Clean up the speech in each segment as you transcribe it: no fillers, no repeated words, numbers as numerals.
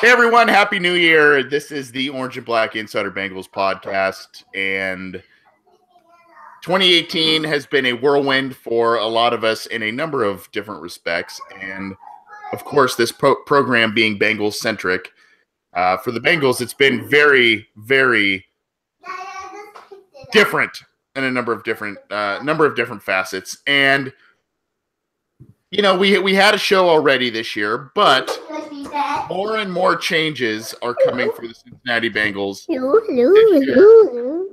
Hey everyone, Happy New Year. This is the Orange and Black Insider Bengals podcast, and 2018 has been a whirlwind for a lot of us in a number of different respects, and of course this program being Bengals centric. For the Bengals, it's been very, very different in a number of different facets. And you know, we had a show already this year, but more and more changes are coming for the Cincinnati Bengals.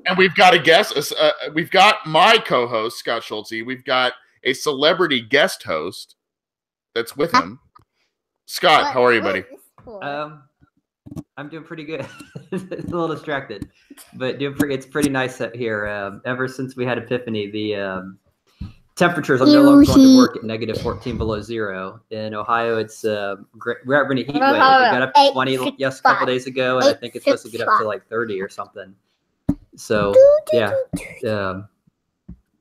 And we've got a guest. We've got my co-host, Scott Schultze. We've got a celebrity guest host that's with him. Scott, how are you, buddy? I'm doing pretty good. It's a little distracted, but it's pretty nice up here. Ever since we had Epiphany, the temperatures are no longer going to work at -14 below zero. In Ohio, it's great. We're having a heat wave. It got up to 20 a couple days ago, and I think it's supposed to get up to like 30 or something. So yeah.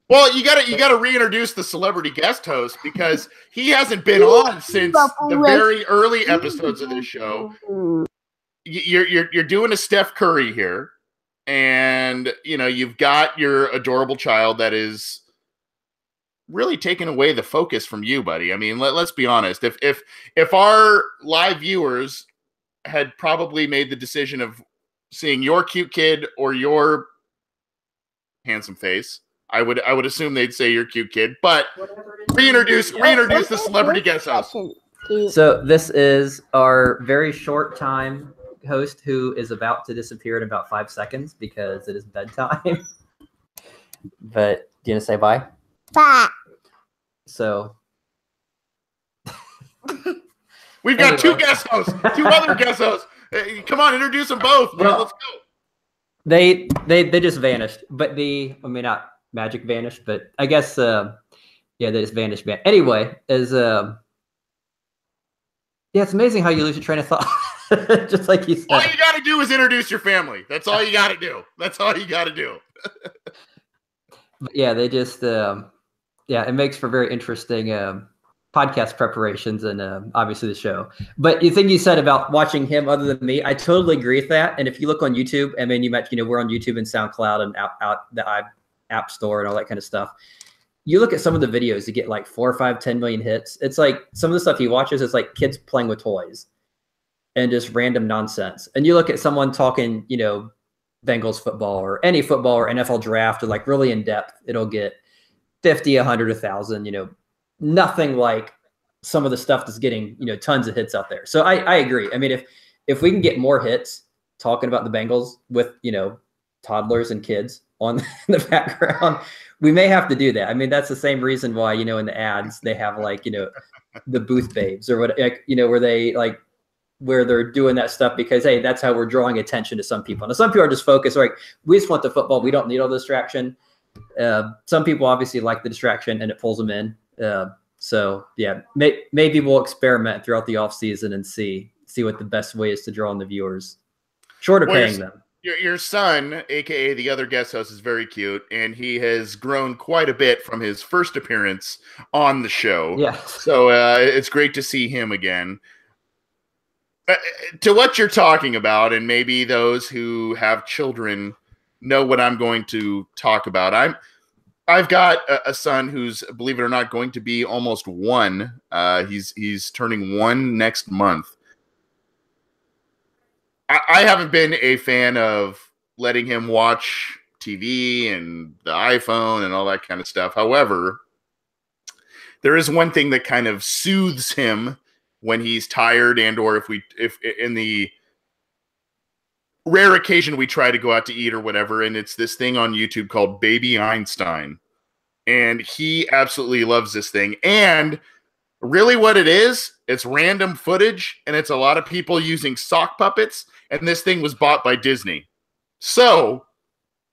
Well, you gotta reintroduce the celebrity guest host because he hasn't been on since the very early episodes of this show. You're doing a Steph Curry here, and you know you've got your adorable child that is really taking away the focus from you, buddy. I mean, let's be honest. If our live viewers had probably made the decision of seeing your cute kid or your handsome face, I would assume they'd say your cute kid. But reintroduce the celebrity guest host. So this is our very short time host who is about to disappear in about 5 seconds because it is bedtime. But do you want to say bye? Bye. So we've got two guest hosts, two other guest hosts. Come on, introduce them both. Man. Let's go. They just vanished, but not magic vanished, but I guess they just vanished. Anyway, it's amazing how you lose your train of thought. Just like you said. All you got to do is introduce your family. That's all you got to do. That's all you got to do. Yeah, they just it makes for very interesting podcast preparations and obviously the show. But the thing you said about watching him other than me, I totally agree with that. And if you look on YouTube, I mean, you mentioned, we're on YouTube and SoundCloud and out the App Store and all that kind of stuff. You look at some of the videos that get like 4, 5, 10 million hits. It's like some of the stuff he watches is like kids playing with toys and just random nonsense. And you look at someone talking, Bengals football or any football or NFL draft or like really in depth, it'll get 50, 100, 1,000, nothing like some of the stuff that's getting, tons of hits out there. So I agree. I mean, if we can get more hits talking about the Bengals with, toddlers and kids on the background, we may have to do that. I mean, that's the same reason why, in the ads, they have like, the booth babes or what, where they like, where they're doing that stuff because, hey, that's how we're drawing attention to some people. Now, some people are just focused, like, we just want the football. We don't need all the distraction. Some people obviously like the distraction and it pulls them in. So, yeah, maybe we'll experiment throughout the off season and see what the best way is to draw in the viewers, short of paying them. Your son, a.k.a. the other guest host, is very cute, and he has grown quite a bit from his first appearance on the show. Yeah. So it's great to see him again. To what you're talking about, and maybe those who have children know what I'm going to talk about. I've got a son who's, believe it or not, going to be almost 1. He's turning 1 next month. I haven't been a fan of letting him watch TV and the iPhone and all that kind of stuff. However, there is one thing that kind of soothes him when he's tired and or if in the rare occasion we try to go out to eat or whatever, and it's this thing on YouTube called Baby Einstein. And he absolutely loves this thing. And really what it is, it's random footage, and it's a lot of people using sock puppets, and this thing was bought by Disney. So,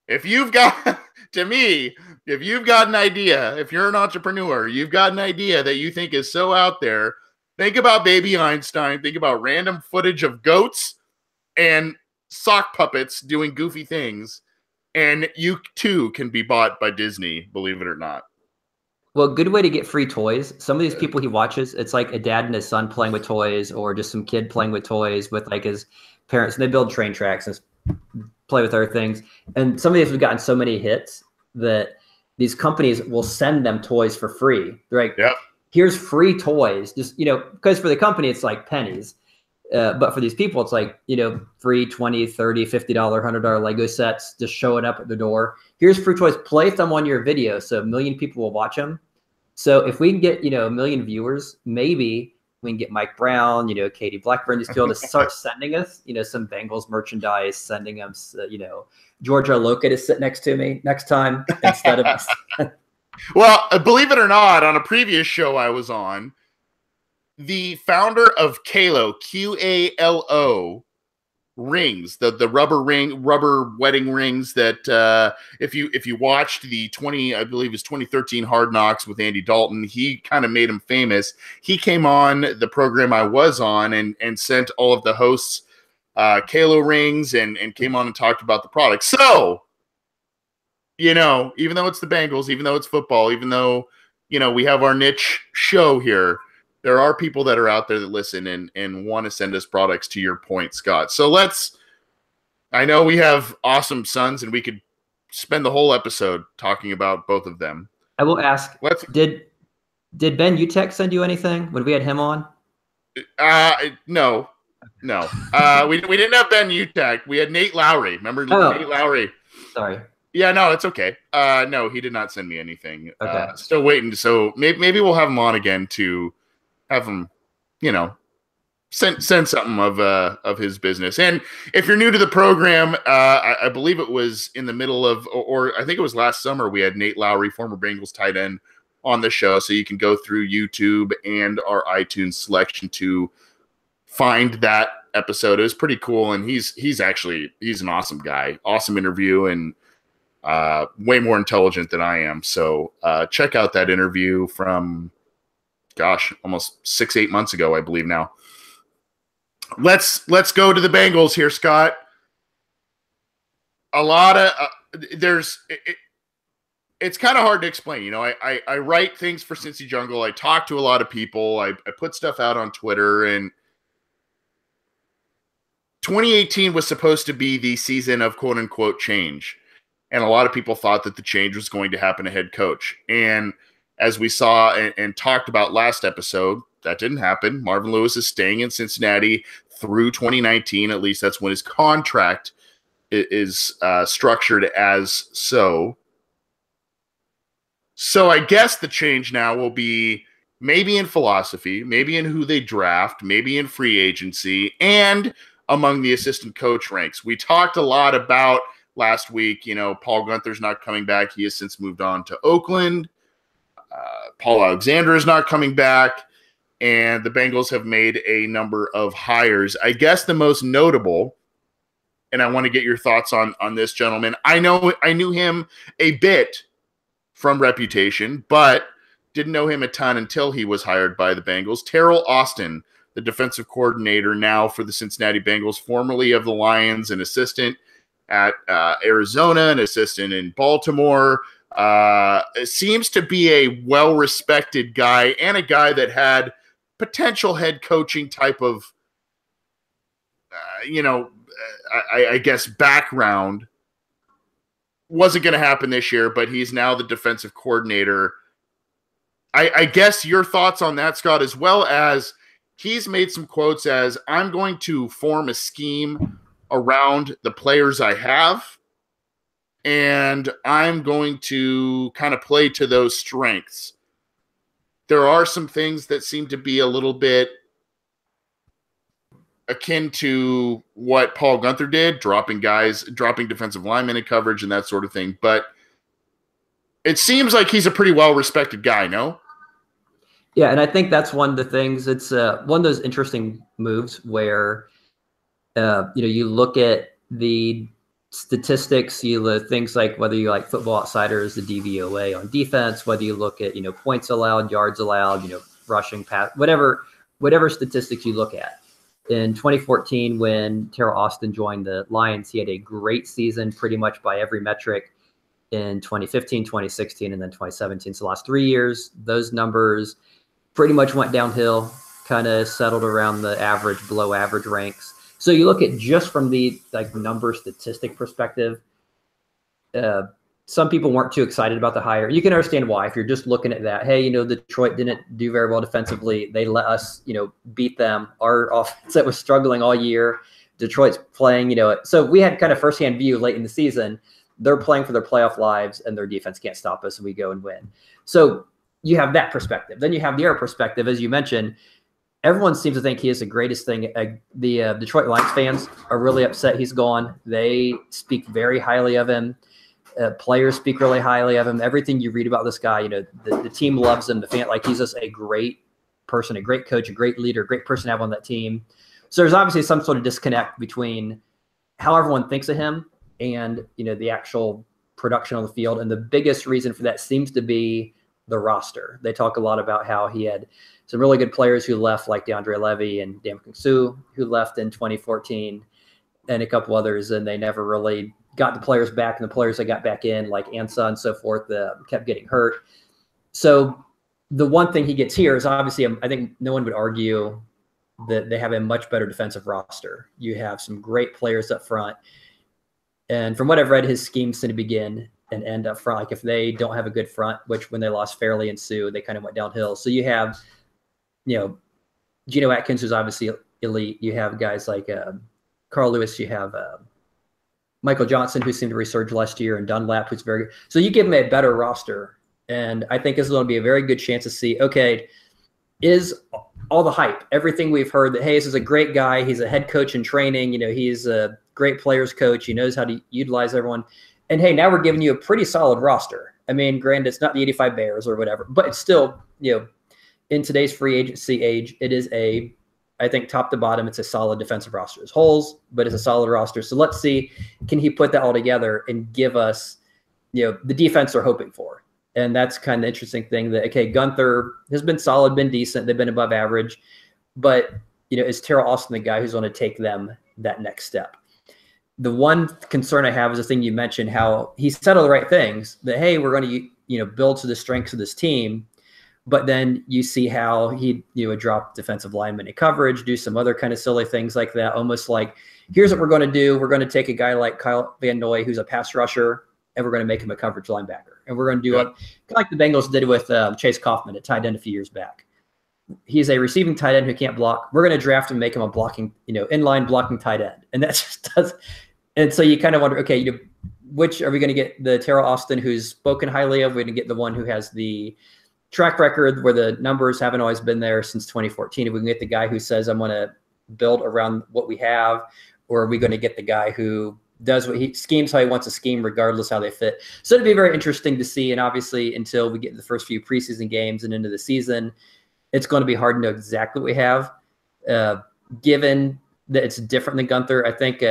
if you've got, to me, if you've got an idea, if you're an entrepreneur, you've got an idea that you think is so out there, think about Baby Einstein, think about random footage of goats and sock puppets doing goofy things, and you too can be bought by Disney, believe it or not. Well, good way to get free toys. Some of these people he watches, it's like a dad and his son playing with toys, or just some kid playing with toys with like his parents. And they build train tracks and play with other things. And some of these have gotten so many hits that these companies will send them toys for free. They're like, yep. Here's free toys. Just, because for the company, it's like pennies. But for these people, it's like, free $20, $30, $50, $100 Lego sets just showing up at the door. Here's free toys. Play them on your video so a million people will watch them. So if we can get, a million viewers, maybe we can get Mike Brown, Katie Blackburn, these people to start sending us, some Bengals merchandise, sending them, Georgia Loca to sit next to me next time instead of us. Well, believe it or not, on a previous show I was on, the founder of Qalo, Qalo rings, the rubber wedding rings that if you watched the 2013 Hard Knocks with Andy Dalton, he kind of made him famous. He came on the program I was on and sent all of the hosts Qalo rings and came on and talked about the product. So, even though it's the Bengals, even though it's football, even though, we have our niche show here, there are people that are out there that listen and want to send us products, to your point, Scott. So I know we have awesome sons and we could spend the whole episode talking about both of them. I will ask, did Ben Utek send you anything when we had him on? No. We didn't have Ben Utek. We had Nate Lowry. Remember Nate Lowry? Sorry. Yeah, no, it's okay. No, he did not send me anything. Okay. Still waiting. So maybe we'll have him on again to have him, send something of his business. And if you're new to the program, I believe it was in the middle of, or I think it was last summer, we had Nate Lowry, former Bengals tight end, on the show. So you can go through YouTube and our iTunes selection to find that episode. It was pretty cool. And he's an awesome guy, awesome interview, and way more intelligent than I am. So check out that interview from, almost 6-8 months ago, I believe now. Let's go to the Bengals here, Scott. A lot of it's kind of hard to explain. I write things for Cincy Jungle. I talk to a lot of people. I put stuff out on Twitter, and 2018 was supposed to be the season of quote unquote change. And a lot of people thought that the change was going to happen to head coach. And as we saw and talked about last episode, that didn't happen. Marvin Lewis is staying in Cincinnati through 2019. At least that's when his contract is structured as so. So I guess the change now will be maybe in philosophy, maybe in who they draft, maybe in free agency, and among the assistant coach ranks. We talked a lot about last week, Paul Guenther's not coming back. He has since moved on to Oakland. Paul Alexander is not coming back, and the Bengals have made a number of hires. I guess the most notable, and I want to get your thoughts on this gentleman. I knew him a bit from reputation, but didn't know him a ton until he was hired by the Bengals. Terrell Austin, the defensive coordinator now for the Cincinnati Bengals, formerly of the Lions, an assistant at Arizona, an assistant in Baltimore. Seems to be a well-respected guy and a guy that had potential head coaching type of, I guess, background. Wasn't going to happen this year, but he's now the defensive coordinator. I guess your thoughts on that, Scott, as well as he's made some quotes as, I'm going to form a scheme around the players I have, and I'm going to kind of play to those strengths. There are some things that seem to be a little bit akin to what Paul Guenther did, dropping defensive linemen in coverage and that sort of thing. But it seems like he's a pretty well-respected guy, no? Yeah, and I think that's one of the things. It's one of those interesting moves where, you look at the statistics, you look things like whether you like Football Outsiders, the DVOA on defense, whether you look at, points allowed, yards allowed, rushing, pass, whatever statistics you look at. In 2014, when Terrell Austin joined the Lions, he had a great season pretty much by every metric. in 2015, 2016, and then 2017. So the last 3 years, those numbers pretty much went downhill, kind of settled around the average, below average ranks. So you look at just from the number statistic perspective, some people weren't too excited about the hire. You can understand why. If you're just looking at that, hey, Detroit didn't do very well defensively. They let us, beat them. Our offense that was struggling all year. Detroit's playing, so we had kind of firsthand view late in the season. They're playing for their playoff lives and their defense can't stop us and we go and win. So you have that perspective. Then you have the other perspective, as you mentioned. Everyone seems to think he is the greatest thing. The Detroit Lions fans are really upset he's gone. They speak very highly of him. Players speak really highly of him. Everything you read about this guy, the team loves him. The fan, he's just a great person, a great coach, a great leader, a great person to have on that team. So there's obviously some sort of disconnect between how everyone thinks of him and, the actual production on the field. And the biggest reason for that seems to be the roster. They talk a lot about how he had some really good players who left, like DeAndre Levy and Ndamukong Suh, who left in 2014, and a couple others, and they never really got the players back, and the players that got back in, like Ansah and so forth, kept getting hurt. So the one thing he gets here is obviously, I think no one would argue that they have a much better defensive roster. You have some great players up front. And from what I've read, his schemes tend to begin and end up front. Like if they don't have a good front, which when they lost Fairley and Sue, they kind of went downhill. So you have, Geno Atkins, who's obviously elite. You have guys like Carl Lewis. You have Michael Johnson, who seemed to resurge last year, and Dunlap, who's very good. So you give him a better roster. And I think this is going to be a very good chance to see, okay, is all the hype, everything we've heard that, hey, this is a great guy. He's a head coach in training. He's a great players coach. He knows how to utilize everyone. And hey, now we're giving you a pretty solid roster. I mean, granted, it's not the 85 Bears or whatever, but it's still, in today's free agency age, it is I think top to bottom, it's a solid defensive roster. There's holes, but it's a solid roster. So let's see, can he put that all together and give us, the defense they're hoping for? And that's kind of the interesting thing that, okay, Gunther has been solid, been decent. They've been above average. But, is Terrell Austin the guy who's going to take them that next step? The one concern I have is the thing you mentioned, how he said all the right things, that, hey, we're going to, build to the strengths of this team. But then you see how he, drop defensive linemen in coverage, do some other kind of silly things like that, almost like, here's what we're going to do. We're going to take a guy like Kyle Van Noy, who's a pass rusher, and we're going to make him a coverage linebacker. And we're going to do it kind of like the Bengals did with Chase Kaufman at tight end a few years back. He's a receiving tight end who can't block. We're going to draft him and make him a blocking, inline blocking tight end. And that just does. And so you kind of wonder, okay, which are we going to get? The Terrell Austin, who's spoken highly of? We're going to get the one who has the track record where the numbers haven't always been there since 2014. If we can get the guy who says, I'm going to build around what we have, or are we going to get the guy who does what he schemes how he wants to scheme, regardless how they fit? So it'd be very interesting to see. And obviously, until we get the first few preseason games and into the season, it's going to be hard to know exactly what we have. Given that it's different than Gunther, I think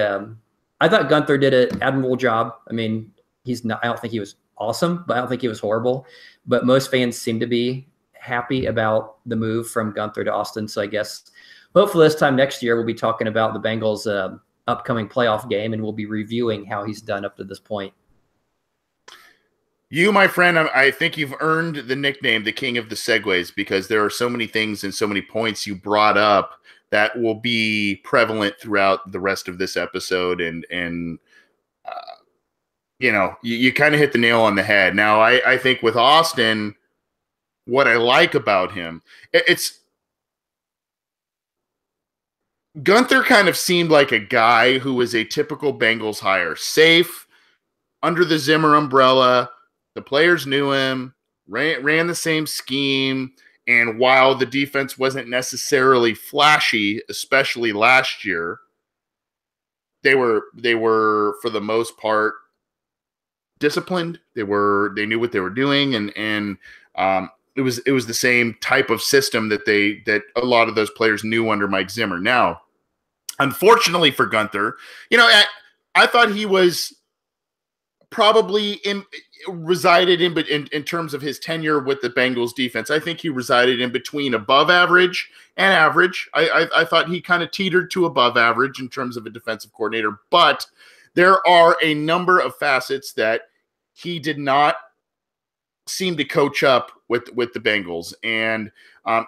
I thought Gunther did an admirable job. I mean, he's not. I don't think he was awesome, but I don't think he was horrible. But most fans seem to be happy about the move from Gunther to Austin. So I guess hopefully this time next year we'll be talking about the Bengals' upcoming playoff game, and we'll be reviewing how he's done up to this point. You, my friend, I think you've earned the nickname the King of the Segways, because there are so many things and so many points you brought up that will be prevalent throughout the rest of this episode. And you kind of hit the nail on the head. Now, I think with Austin, what I like about him, it's Gunther kind of seemed like a guy who was a typical Bengals hire. Safe, under the Zimmer umbrella. The players knew him, ran the same scheme, and while the defense wasn't necessarily flashy, especially last year, they were for the most part disciplined. They knew what they were doing, and it was the same type of system that a lot of those players knew under Mike Zimmer. Now, unfortunately for Gunther, I thought he was probably resided in terms of his tenure with the Bengals defense. I think he resided in between above average and average. I thought he kind of teetered to above average in terms of a defensive coordinator, but there are a number of facets that he did not seem to coach up with the Bengals. And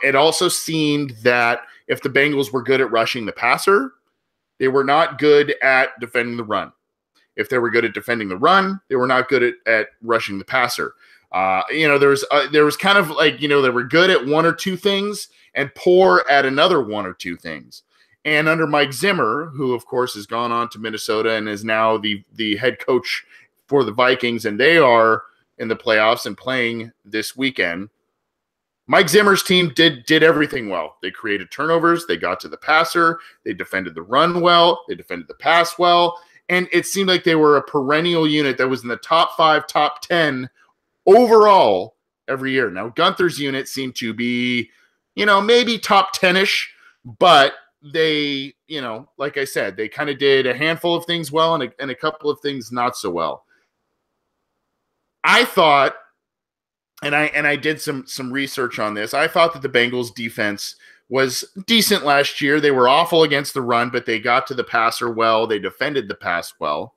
it also seemed that if the Bengals were good at rushing the passer, they were not good at defending the run. If they were good at defending the run, they were not good at rushing the passer. There was kind of like, they were good at one or two things and poor at another one or two things. And under Mike Zimmer, who of course has gone on to Minnesota and is now the head coach for the Vikings, and they are in the playoffs and playing this weekend, Mike Zimmer's team did everything well. They created turnovers. They got to the passer. They defended the run well. They defended the pass well. And it seemed like they were a perennial unit that was in the top 5, top 10 overall every year. Now, Gunther's unit seemed to be, maybe top 10-ish, but they, like I said, they kind of did a handful of things well and a couple of things not so well. I thought, and I did some research on this, I thought that the Bengals defense was decent last year. They were awful against the run, but they got to the passer well. They defended the pass well.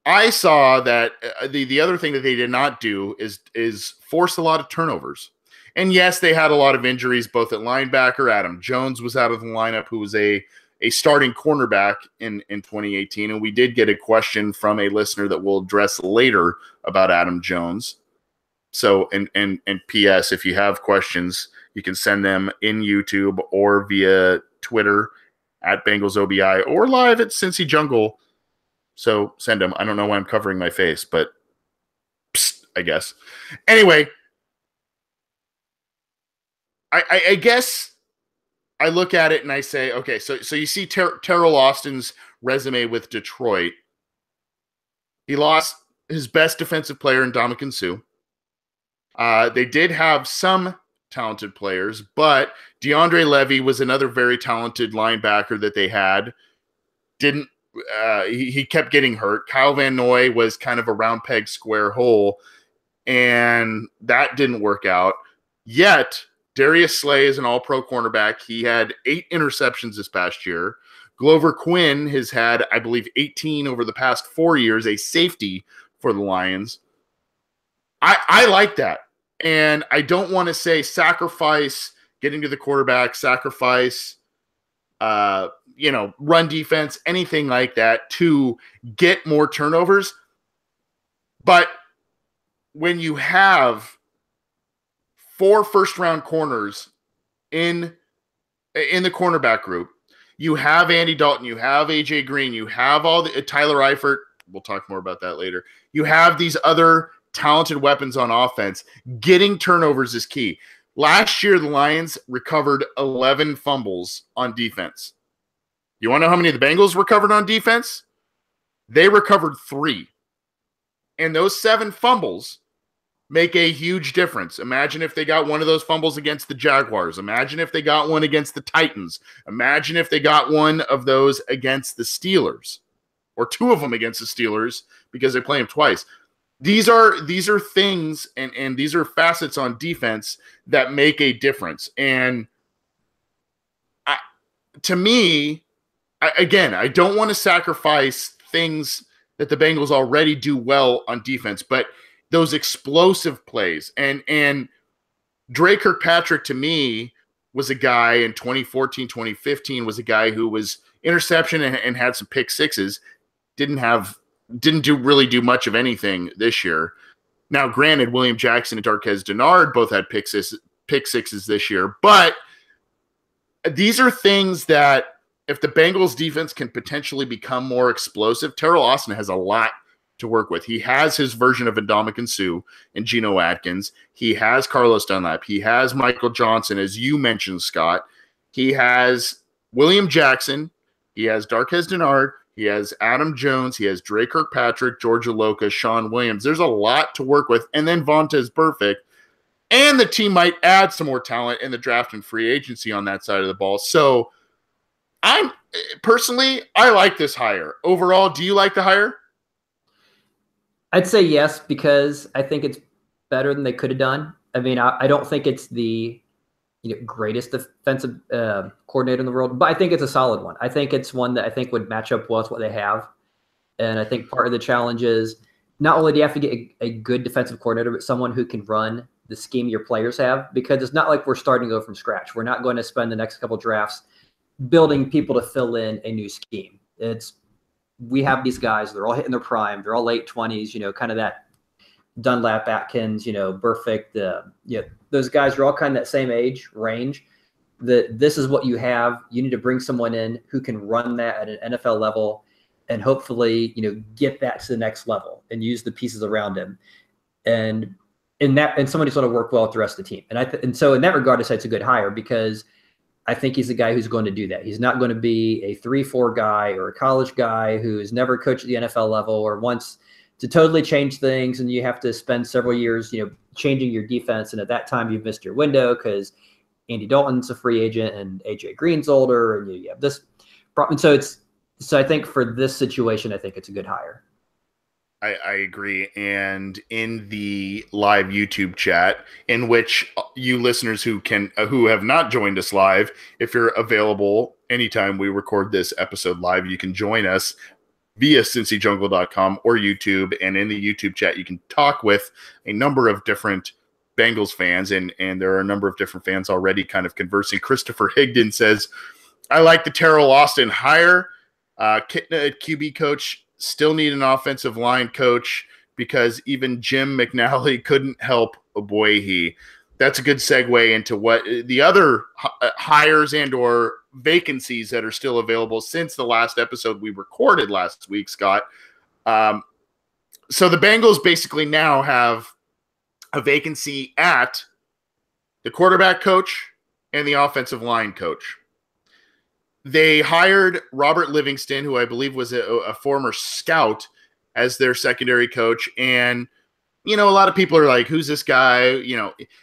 I saw that the other thing that they did not do is force a lot of turnovers. And yes, they had a lot of injuries, both at linebacker. Adam Jones was out of the lineup, who was a starting cornerback in 2018. And we did get a question from a listener that we'll address later about Adam Jones. So, and P.S., if you have questions, you can send them in YouTube or via Twitter at BengalsOBI or live at Cincy Jungle. So send them. I don't know why I'm covering my face, but psst, I guess. Anyway, I guess I look at it and I say, okay, so you see Terrell Austin's resume with Detroit. He lost his best defensive player in Ndamukong Suh. They did have some talented players, but DeAndre Levy was another very talented linebacker that they had. He kept getting hurt. Kyle Van Noy was kind of a round peg square hole, and that didn't work out. Yet, Darius Slay is an all-pro cornerback. He had 8 interceptions this past year. Glover Quinn has had, I believe, 18 over the past 4 years, a safety for the Lions. I like that. And I don't want to say sacrifice getting to the quarterback, sacrifice, run defense, anything like that to get more turnovers. But when you have 4 first-round corners in the cornerback group, you have Andy Dalton, you have A.J. Green, you have all the Tyler Eifert. We'll talk more about that later. You have these other talented weapons on offense. Getting turnovers is key. Last year, the Lions recovered 11 fumbles on defense. You want to know how many the Bengals recovered on defense? They recovered 3. And those 7 fumbles make a huge difference. Imagine if they got one of those fumbles against the Jaguars. Imagine if they got one against the Titans. Imagine if they got one of those against the Steelers, or 2 of them against the Steelers because they play them twice. These are things and these are facets on defense that make a difference. And to me, I don't want to sacrifice things that the Bengals already do well on defense, but those explosive plays. And Dre Kirkpatrick, to me, was a guy in 2014, 2015, was a guy who was interception and had some pick sixes. Didn't really do much of anything this year. Now, granted, William Jackson and Darqueze Dennard both had pick sixes this year, but these are things that if the Bengals defense can potentially become more explosive, Terrell Austin has a lot to work with. He has his version of Ndamukong Suh and Geno Atkins. He has Carlos Dunlap. He has Michael Johnson, as you mentioned, Scott. He has William Jackson. He has Darqueze Dennard. He has Adam Jones. He has Dre Kirkpatrick, George Iloka, Sean Williams. There's a lot to work with. And then Vontaze Burfict. And the team might add some more talent in the draft and free agency on that side of the ball. So I like this hire. Overall, do you like the hire? I'd say yes, because I think it's better than they could have done. I mean, I don't think it's the greatest defensive coordinator in the world, but I think it's a solid one. I think it's one that I think would match up well with what they have. And I think part of the challenge is not only do you have to get a good defensive coordinator, but someone who can run the scheme your players have, because it's not like we're starting to go from scratch. We're not going to spend the next couple drafts building people to fill in a new scheme. We have these guys, they're all hitting their prime. They're all late 20s, kind of that Dunlap, Atkins, Perfect. Those guys are all kind of that same age range. This is what you have. You need to bring someone in who can run that at an NFL level and hopefully, get that to the next level and use the pieces around him. And somebody's going to work well with the rest of the team. And so in that regard, I say it's a good hire because I think he's the guy who's going to do that. He's not going to be a 3-4 guy or a college guy who's never coached at the NFL level or wants to totally change things. And you have to spend several years, changing your defense. And at that time you've missed your window because Andy Dalton's a free agent and AJ Green's older and you have this problem. So I think for this situation, I think it's a good hire. I agree. And in the live YouTube chat, in which you listeners who have not joined us live, if you're available anytime we record this episode live, you can join us via cincyjungle.com or YouTube. And in the YouTube chat, you can talk with a number of different Bengals fans, and there are a number of different fans already kind of conversing. Christopher Higdon says, I like the Terrell Austin hire. Kitna at QB coach. Still need an offensive line coach because even Jim McNally couldn't help Oboihi. That's a good segue into what the other hires and or vacancies that are still available since the last episode we recorded last week, Scott. So the Bengals basically now have a vacancy at the quarterback coach and the offensive line coach. They hired Robert Livingston, who I believe was a former scout, as their secondary coach. And, a lot of people are like, who's this guy?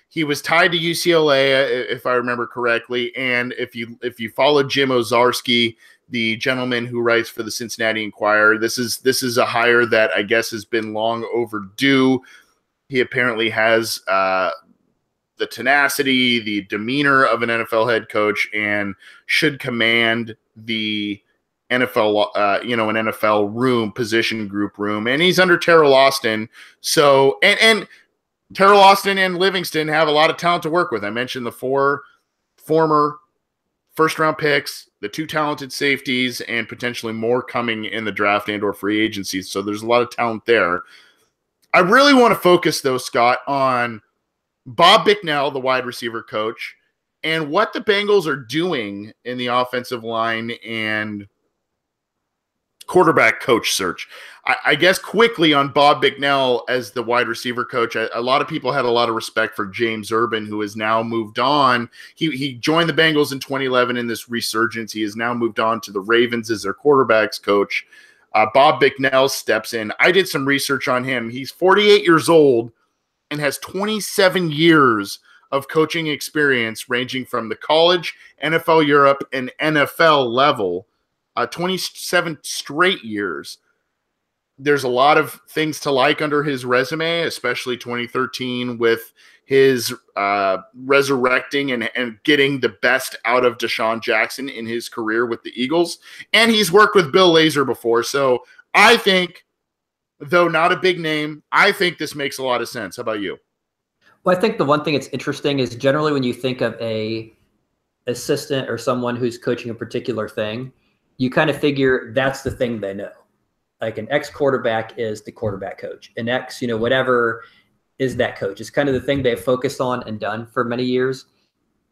He was tied to UCLA, if I remember correctly. And if you follow Jim Ozarski, the gentleman who writes for the Cincinnati Enquirer, this is a hire that I guess has been long overdue. He apparently has the tenacity, the demeanor of an NFL head coach, and should command the NFL, an NFL room, position group room. And he's under Terrell Austin. So, and Terrell Austin and Livingston have a lot of talent to work with. I mentioned the 4 former first-round picks, the 2 talented safeties, and potentially more coming in the draft and or free agency. So there's a lot of talent there. I really want to focus, though, Scott, on Bob Bicknell, the wide receiver coach, and what the Bengals are doing in the offensive line and quarterback coach search. I guess quickly on Bob Bicknell as the wide receiver coach, a lot of people had a lot of respect for James Urban, who has now moved on. He joined the Bengals in 2011 in this resurgence. He has now moved on to the Ravens as their quarterbacks coach. Bob Bicknell steps in. I did some research on him. He's 48 years old and has 27 years of coaching experience ranging from the college, NFL Europe, and NFL level, 27 straight years. There's a lot of things to like under his resume, especially 2013 with his resurrecting and getting the best out of Deshaun Jackson in his career with the Eagles. And he's worked with Bill Lazor before. So I think, though not a big name, I think this makes a lot of sense. How about you? Well, I think the one thing that's interesting is generally when you think of a assistant or someone who's coaching a particular thing, you kind of figure that's the thing they know. Like an ex-quarterback is the quarterback coach. An ex, whatever is that coach. It's kind of the thing they've focused on and done for many years.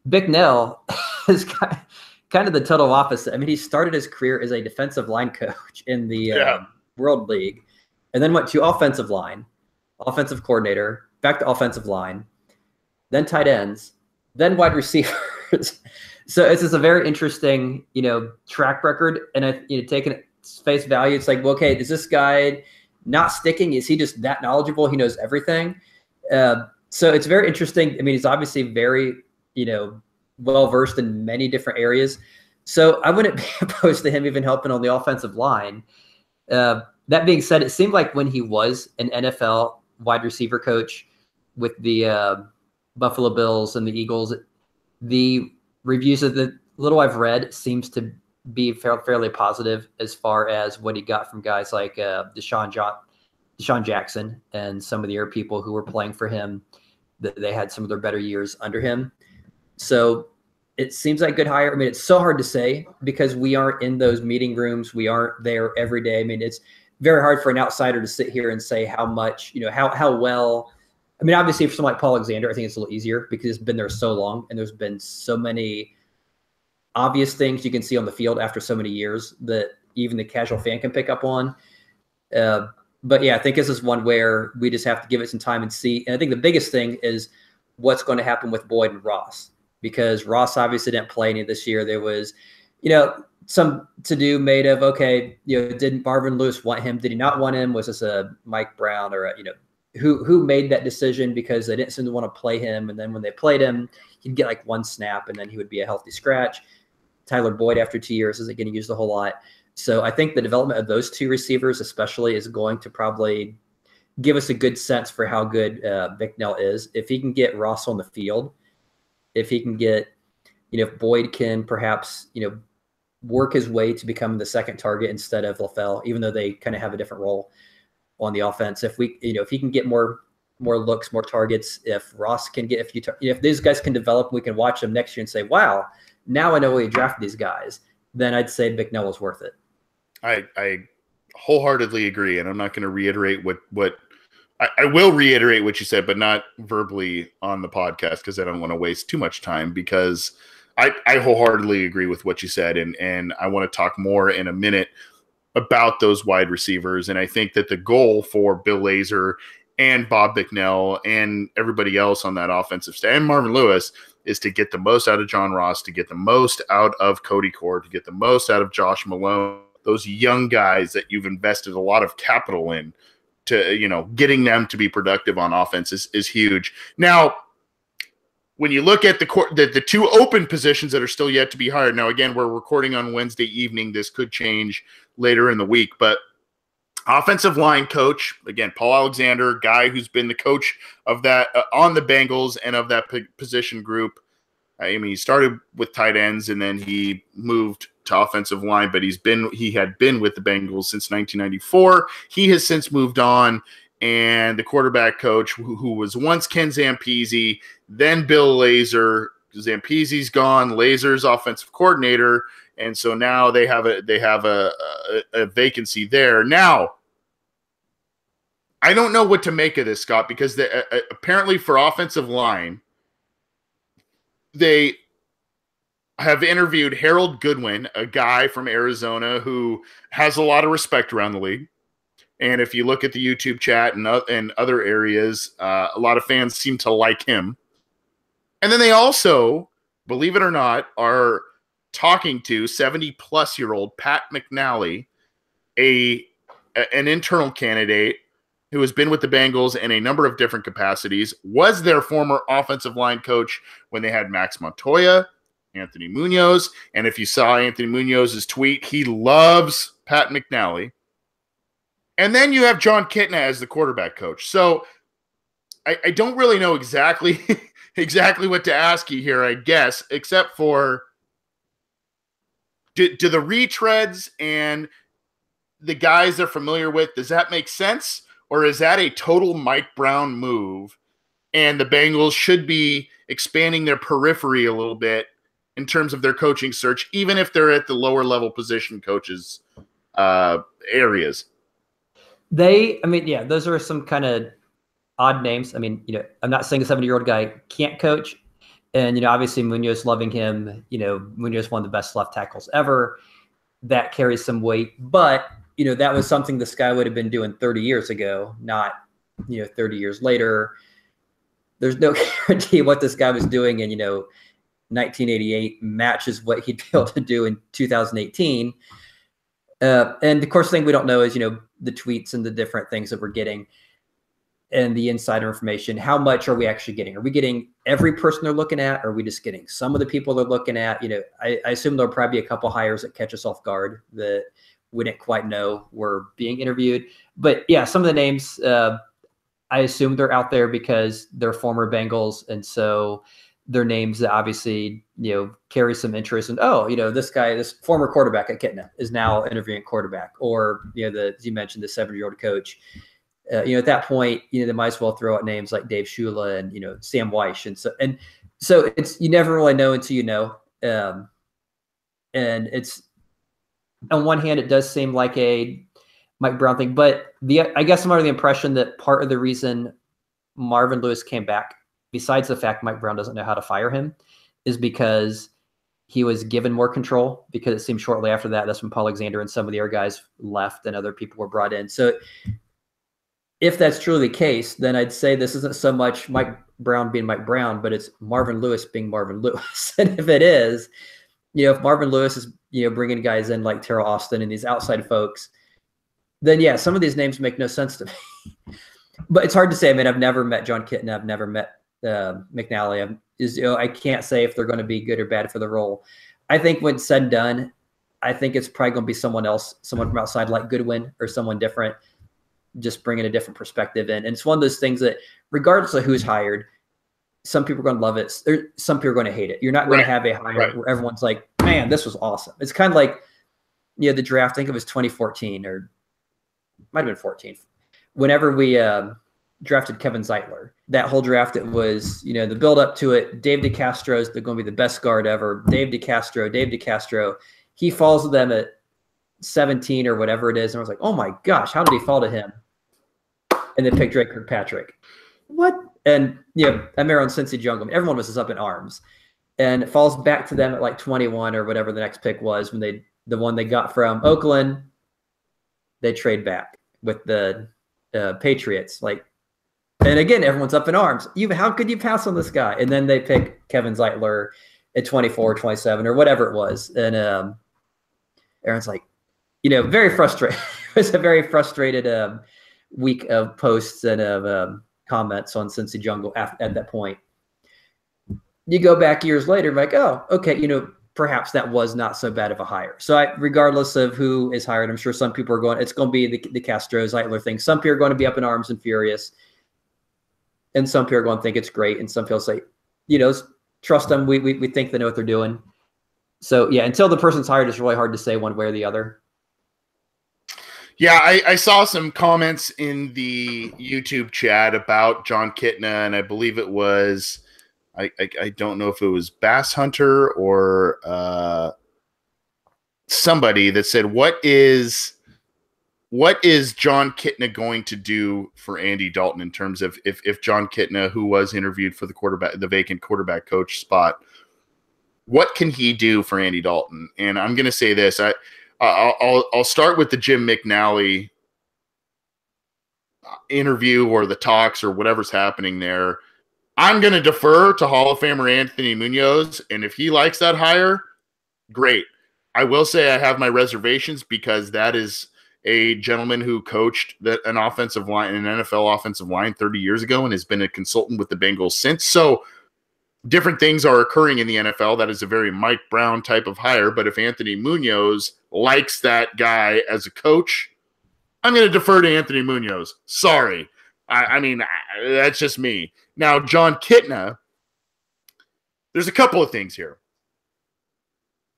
Bicknell is kind of the total opposite. I mean, he started his career as a defensive line coach in the World League, and then went to offensive line, offensive coordinator, back to offensive line, then tight ends, then wide receivers. So it's just a very interesting, track record. And taking it face value, it's like, well, okay, is this guy not sticking? Is he just that knowledgeable? He knows everything. So it's very interesting. I mean, he's obviously very, well-versed in many different areas. So I wouldn't be opposed to him even helping on the offensive line. That being said, it seemed like when he was an NFL wide receiver coach with the Buffalo Bills and the Eagles, the reviews of the little I've read seems to be fairly positive as far as what he got from guys like Deshaun Deshaun Jackson and some of the other people who were playing for him, that they had some of their better years under him. So it seems like a good hire. I mean, it's so hard to say because we aren't in those meeting rooms. We aren't there every day. I mean, it's very hard for an outsider to sit here and say how much, how well. I mean, obviously for someone like Paul Alexander, I think it's a little easier because it's been there so long and there's been so many obvious things you can see on the field after so many years that even the casual fan can pick up on. But yeah, I think this is one where we just have to give it some time and see. And I think the biggest thing is what's going to happen with Boyd and Ross, because Ross obviously didn't play any this year. There was, some to-do made of, okay, didn't Marvin Lewis want him? Did he not want him? Was this a Mike Brown or who made that decision because they didn't seem to want to play him? And then when they played him, he'd get like one snap and then he would be a healthy scratch. Tyler Boyd after 2 years isn't getting used a whole lot. So I think the development of those two receivers especially is going to probably give us a good sense for how good Bicknell is. If he can get Ross on the field, if he can get, if Boyd can perhaps, work his way to become the second target instead of LaFell, even though they kind of have a different role on the offense. If we, if he can get more looks, more targets, if Ross can get a few, if these guys can develop, we can watch them next year and say, wow, now I know why you drafted these guys, then I'd say Bicknell was worth it. I wholeheartedly agree, and I'm not going to reiterate what I will reiterate what you said, but not verbally on the podcast because I don't want to waste too much time, because I wholeheartedly agree with what you said, and I want to talk more in a minute about those wide receivers. And I think that the goal for Bill Lazor and Bob Bicknell and everybody else on that offensive staff and Marvin Lewis is to get the most out of John Ross, to get the most out of Cody Cord, to get the most out of Josh Malone, those young guys that you've invested a lot of capital in, to, getting them to be productive on offense is huge. Now, when you look at the two open positions that are still yet to be hired, now, again, we're recording on Wednesday evening. This could change later in the week, but offensive line coach, again, Paul Alexander, guy who's been the coach of that on the Bengals and of that position group. I mean, he started with tight ends and then he moved to offensive line, but he had been with the Bengals since 1994. He has since moved on, and the quarterback coach who was once Ken Zampese, then Bill Lazor. Zampese's gone, Lazor's offensive coordinator, and so now they have a vacancy there. Now, I don't know what to make of this, Scott, because apparently for offensive line, they have interviewed Harold Goodwin, a guy from Arizona who has a lot of respect around the league. And if you look at the YouTube chat and other areas, a lot of fans seem to like him. And then they also, believe it or not, are talking to 70-plus-year-old Pat McNally, an internal candidate who has been with the Bengals in a number of different capacities, was their former offensive line coach when they had Max Montoya, Anthony Munoz. And if you saw Anthony Munoz's tweet, he loves Pat McNally. And then you have John Kitna as the quarterback coach. So I don't really know exactly what to ask you here, I guess, except for do the retreads and the guys they're familiar with, does that make sense? Or is that a total Mike Brown move and the Bengals should be expanding their periphery a little bit in terms of their coaching search, even if they're at the lower level position coaches areas? Those are some kind of odd names. I mean, I'm not saying a 70-year-old guy can't coach. And, obviously Munoz, loving him, Munoz, one of the best left tackles ever. That carries some weight. But, that was something this guy would have been doing 30 years ago, not, 30 years later. There's no guarantee what this guy was doing in, 1988 matches what he'd be able to do in 2018. And of course, the thing we don't know is, the tweets and the different things that we're getting and the insider information. How much are we actually getting? Are we getting every person they're looking at? Or are we just getting some of the people they're looking at? I assume there'll probably be a couple hires that catch us off guard that we didn't quite know were being interviewed. But yeah, some of the names, I assume they're out there because they're former Bengals. And so they're names that obviously, carry some interest. And, this guy, this former quarterback at Kitna is now interviewing quarterback. Or, as you mentioned, the 70-year-old coach. At that point, they might as well throw out names like Dave Shula and Sam Weish, and so it's you never really know until you know. And it's on one hand, it does seem like a Mike Brown thing, but I guess I'm under the impression that part of the reason Marvin Lewis came back, besides the fact Mike Brown doesn't know how to fire him, is because he was given more control, because it seemed shortly after that's when Paul Alexander and some of the other guys left and other people were brought in. So if that's truly the case, then I'd say this isn't so much Mike Brown being Mike Brown, but it's Marvin Lewis being Marvin Lewis. And if it is, if Marvin Lewis is, bringing guys in like Terrell Austin and these outside folks, then yeah, some of these names make no sense to me. But it's hard to say. I mean, I've never met John Kitna. I've never met McNally. I can't say if they're going to be good or bad for the role. I think when said and done, I think it's probably going to be someone else, someone from outside like Goodwin or someone different, just bringing a different perspective in. And it's one of those things that regardless of who's hired, some people are going to love it. Some people are going to hate it. You're not going to have a hire where everyone's like, man, this was awesome. It's kind of like, the draft, I think it was 2014 or might have been 14. Whenever we drafted Kevin Zeitler, that whole draft, it was, the build up to it. Dave DeCastro is going to be the best guard ever. Dave DeCastro. He falls to them at 17 or whatever it is. And I was like, oh my gosh, how did he fall to him? And they picked Drake Kirkpatrick. What? And I remember on Cincy Jungle, everyone was just up in arms. And it falls back to them at like 21 or whatever the next pick was, when the one they got from Oakland, they trade back with the Patriots. And again, everyone's up in arms. How could you pass on this guy? And then they pick Kevin Zeitler at 24, 27 or whatever it was. And Aaron's like, very frustrated. It was a very frustrated week of posts and of comments on Cincy Jungle at that point. You go back years later, like, oh, okay, perhaps that was not so bad of a hire. So regardless of who is hired, I'm sure some people are going, it's going to be the Castro Zeitler thing. Some people are going to be up in arms and furious. And some people are going to think it's great. And some people say, trust them. We think they know what they're doing. So yeah, until the person's hired, it's really hard to say one way or the other. Yeah, I saw some comments in the YouTube chat about John Kitna, and I believe it was, I don't know if it was Bass Hunter or somebody that said, what is John Kitna going to do for Andy Dalton in terms of if John Kitna, who was interviewed for the vacant quarterback coach spot, what can he do for Andy Dalton? And I'm going to say this, I'll start with the Jim McNally interview or the talks or whatever's happening there. I'm going to defer to Hall of Famer Anthony Munoz, and if he likes that hire, great. I will say I have my reservations because that is a gentleman who coached an offensive line, an NFL offensive line 30 years ago and has been a consultant with the Bengals since. So different things are occurring in the NFL. That is a very Mike Brown type of hire. But if Anthony Munoz likes that guy as a coach, I'm going to defer to Anthony Munoz. Sorry. I mean, that's just me. Now, John Kitna, there's a couple of things here.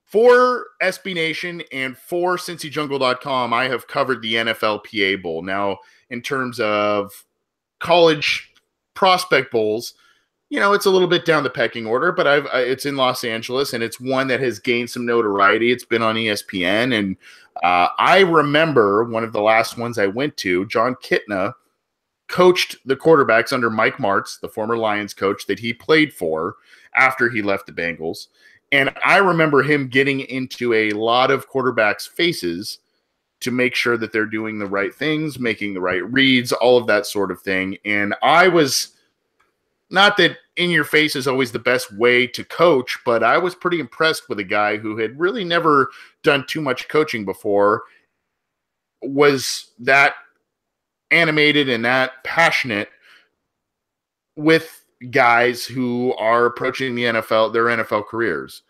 For SB Nation and for CincyJungle.com, I have covered the NFLPA Bowl. Now, in terms of college prospect bowls, it's a little bit down the pecking order, but it's in Los Angeles, and it's one that has gained some notoriety. It's been on ESPN, and I remember one of the last ones I went to, John Kitna coached the quarterbacks under Mike Martz, the former Lions coach that he played for after he left the Bengals. And I remember him getting into a lot of quarterbacks' faces to make sure that they're doing the right things, making the right reads, all of that sort of thing. And I was, not that in your face is always the best way to coach, but I was pretty impressed with a guy who had really never done too much coaching before, was that animated and that passionate with guys who are approaching the NFL, their NFL careers.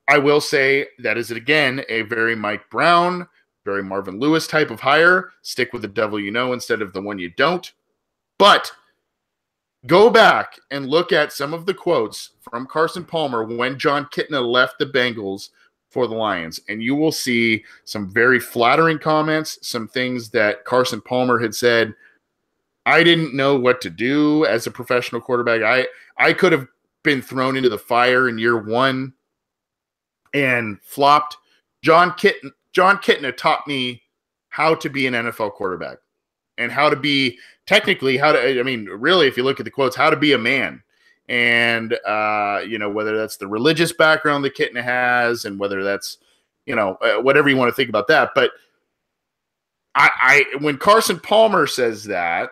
I will say that is, again, a very Mike Brown, very Marvin Lewis type of hire. Stick with the devil you know instead of the one you don't. But go back and look at some of the quotes from Carson Palmer when John Kitna left the Bengals for the Lions, and you will see some very flattering comments, some things that Carson Palmer had said. I didn't know what to do as a professional quarterback. I could have been thrown into the fire in year one and flopped. John Kitna taught me how to be an NFL quarterback and how to be technically really, if you look at the quotes, how to be a man. And, whether that's the religious background that Kitna has and whether that's, whatever you want to think about that. But when Carson Palmer says that,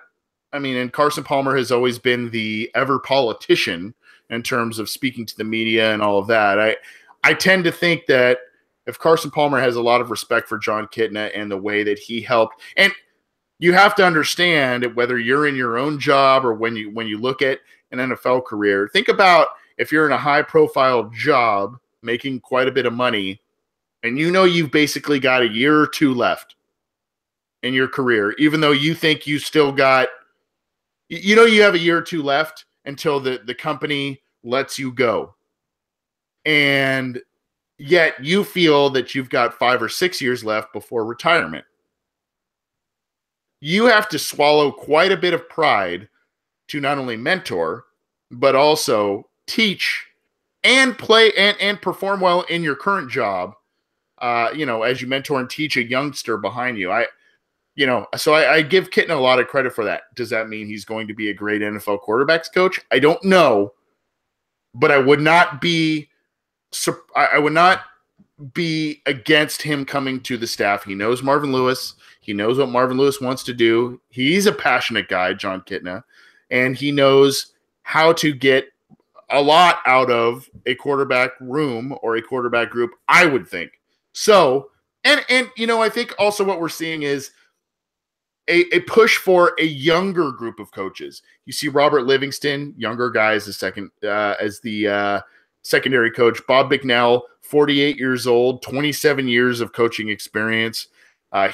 and Carson Palmer has always been the ever politician in terms of speaking to the media and all of that. I tend to think that if Carson Palmer has a lot of respect for John Kitna and the way that he helped, and you have to understand that whether you're in your own job or when you look at an NFL career, think about if you're in a high-profile job making quite a bit of money, and you've basically got a year or two left in your career, even though you think you still got, you have a year or two left until the company lets you go. And yet you feel that you've got 5 or 6 years left before retirement. You have to swallow quite a bit of pride to not only mentor, but also teach and play and perform well in your current job, as you mentor and teach a youngster behind you. So I give Kitna a lot of credit for that. Does that mean he's going to be a great NFL quarterbacks coach? I don't know, but I would not be against him coming to the staff. He knows Marvin Lewis. He knows what Marvin Lewis wants to do. He's a passionate guy, John Kitna, and he knows how to get a lot out of a quarterback room or a quarterback group, I would think. So, and I think also what we're seeing is a push for a younger group of coaches. You see Robert Livingston, younger guy, as the secondary coach. Bob Bicknell, 48 years old, 27 years of coaching experience.